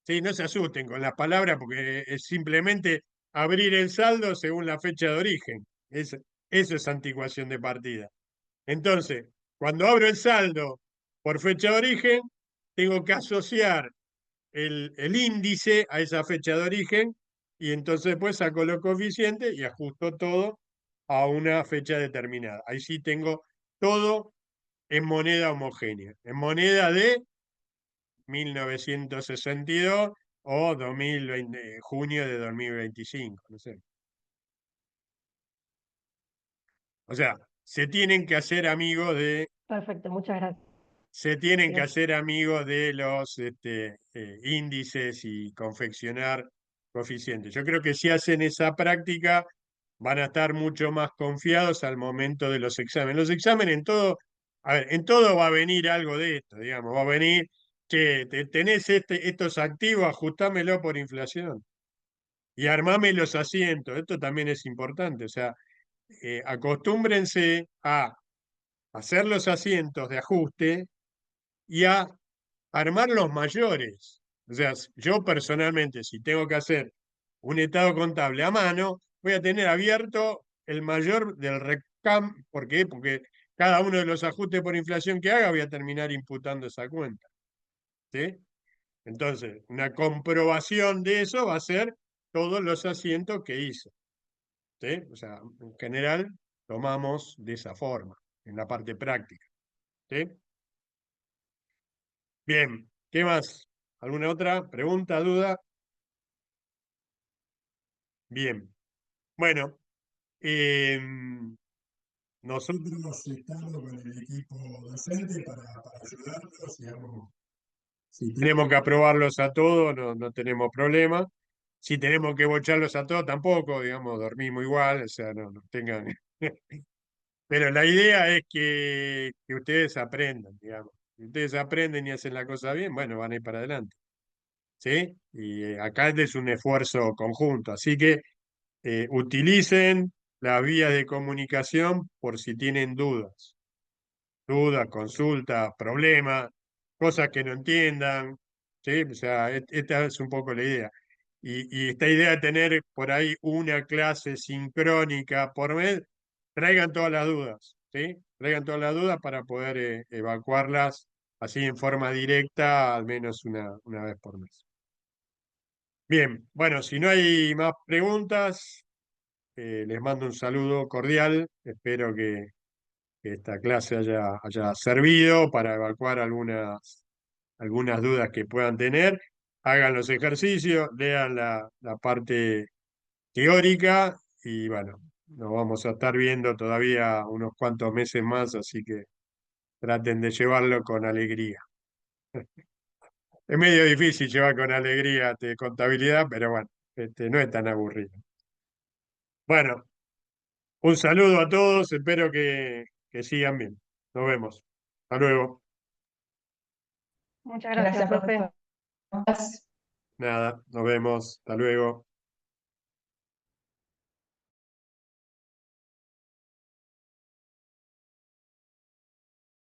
Sí, no se asusten con las palabras porque es simplemente abrir el saldo según la fecha de origen. Eso es anticuación de partida. Entonces, cuando abro el saldo por fecha de origen, tengo que asociar el índice a esa fecha de origen y entonces después saco los coeficientes y ajusto todo a una fecha determinada. Ahí sí tengo todo en moneda homogénea, en moneda de 1962 o 2020, junio de 2025, no sé. O sea, se tienen que hacer amigos de Perfecto, muchas gracias. se tienen que hacer amigos de los índices y confeccionar coeficientes. Yo creo que si hacen esa práctica van a estar mucho más confiados al momento de los exámenes. Los exámenes en todo, a ver, en todo va a venir algo de esto, digamos, va a venir que tenés estos activos, ajustámelo por inflación y armame los asientos. Esto también es importante, o sea, acostúmbrense a hacer los asientos de ajuste y a armar los mayores. O sea, yo personalmente, si tengo que hacer un estado contable a mano, voy a tener abierto el mayor del recam. ¿Por qué? Porque cada uno de los ajustes por inflación que haga voy a terminar imputando esa cuenta. ¿Sí? Entonces, una comprobación de eso va a ser todos los asientos que hizo. ¿Sí? O sea, en general, tomamos de esa forma, en la parte práctica. ¿Sí? Bien, ¿qué más? ¿Alguna otra pregunta, duda? Bien, bueno, nosotros estamos con el equipo docente para ayudarlos, digamos. Si tenemos que aprobarlos a todos, no tenemos problema. Si tenemos que bocharlos a todos, tampoco, digamos, dormimos igual, o sea, no tengan. Pero la idea es que ustedes aprendan, digamos. Si ustedes aprenden y hacen la cosa bien, bueno, van a ir para adelante. ¿Sí? Y acá es un esfuerzo conjunto, así que utilicen las vías de comunicación por si tienen dudas, consultas, problemas, cosas que no entiendan, ¿sí? O sea, esta es un poco la idea. Y esta idea de tener por ahí una clase sincrónica por mes, traigan todas las dudas, ¿sí? Traigan todas las dudas para poder evacuarlas así en forma directa, al menos una vez por mes. Bien, bueno, si no hay más preguntas, les mando un saludo cordial. Espero que esta clase haya servido para evacuar algunas dudas que puedan tener. Hagan los ejercicios, lean la parte teórica y bueno, nos vamos a estar viendo todavía unos cuantos meses más, así que traten de llevarlo con alegría. Es medio difícil llevar con alegría contabilidad, pero bueno, no es tan aburrido. Bueno, un saludo a todos, espero que sigan bien. Nos vemos. Hasta luego. Muchas gracias, Gracias, profe. profesor. Nada, nos vemos. Hasta luego.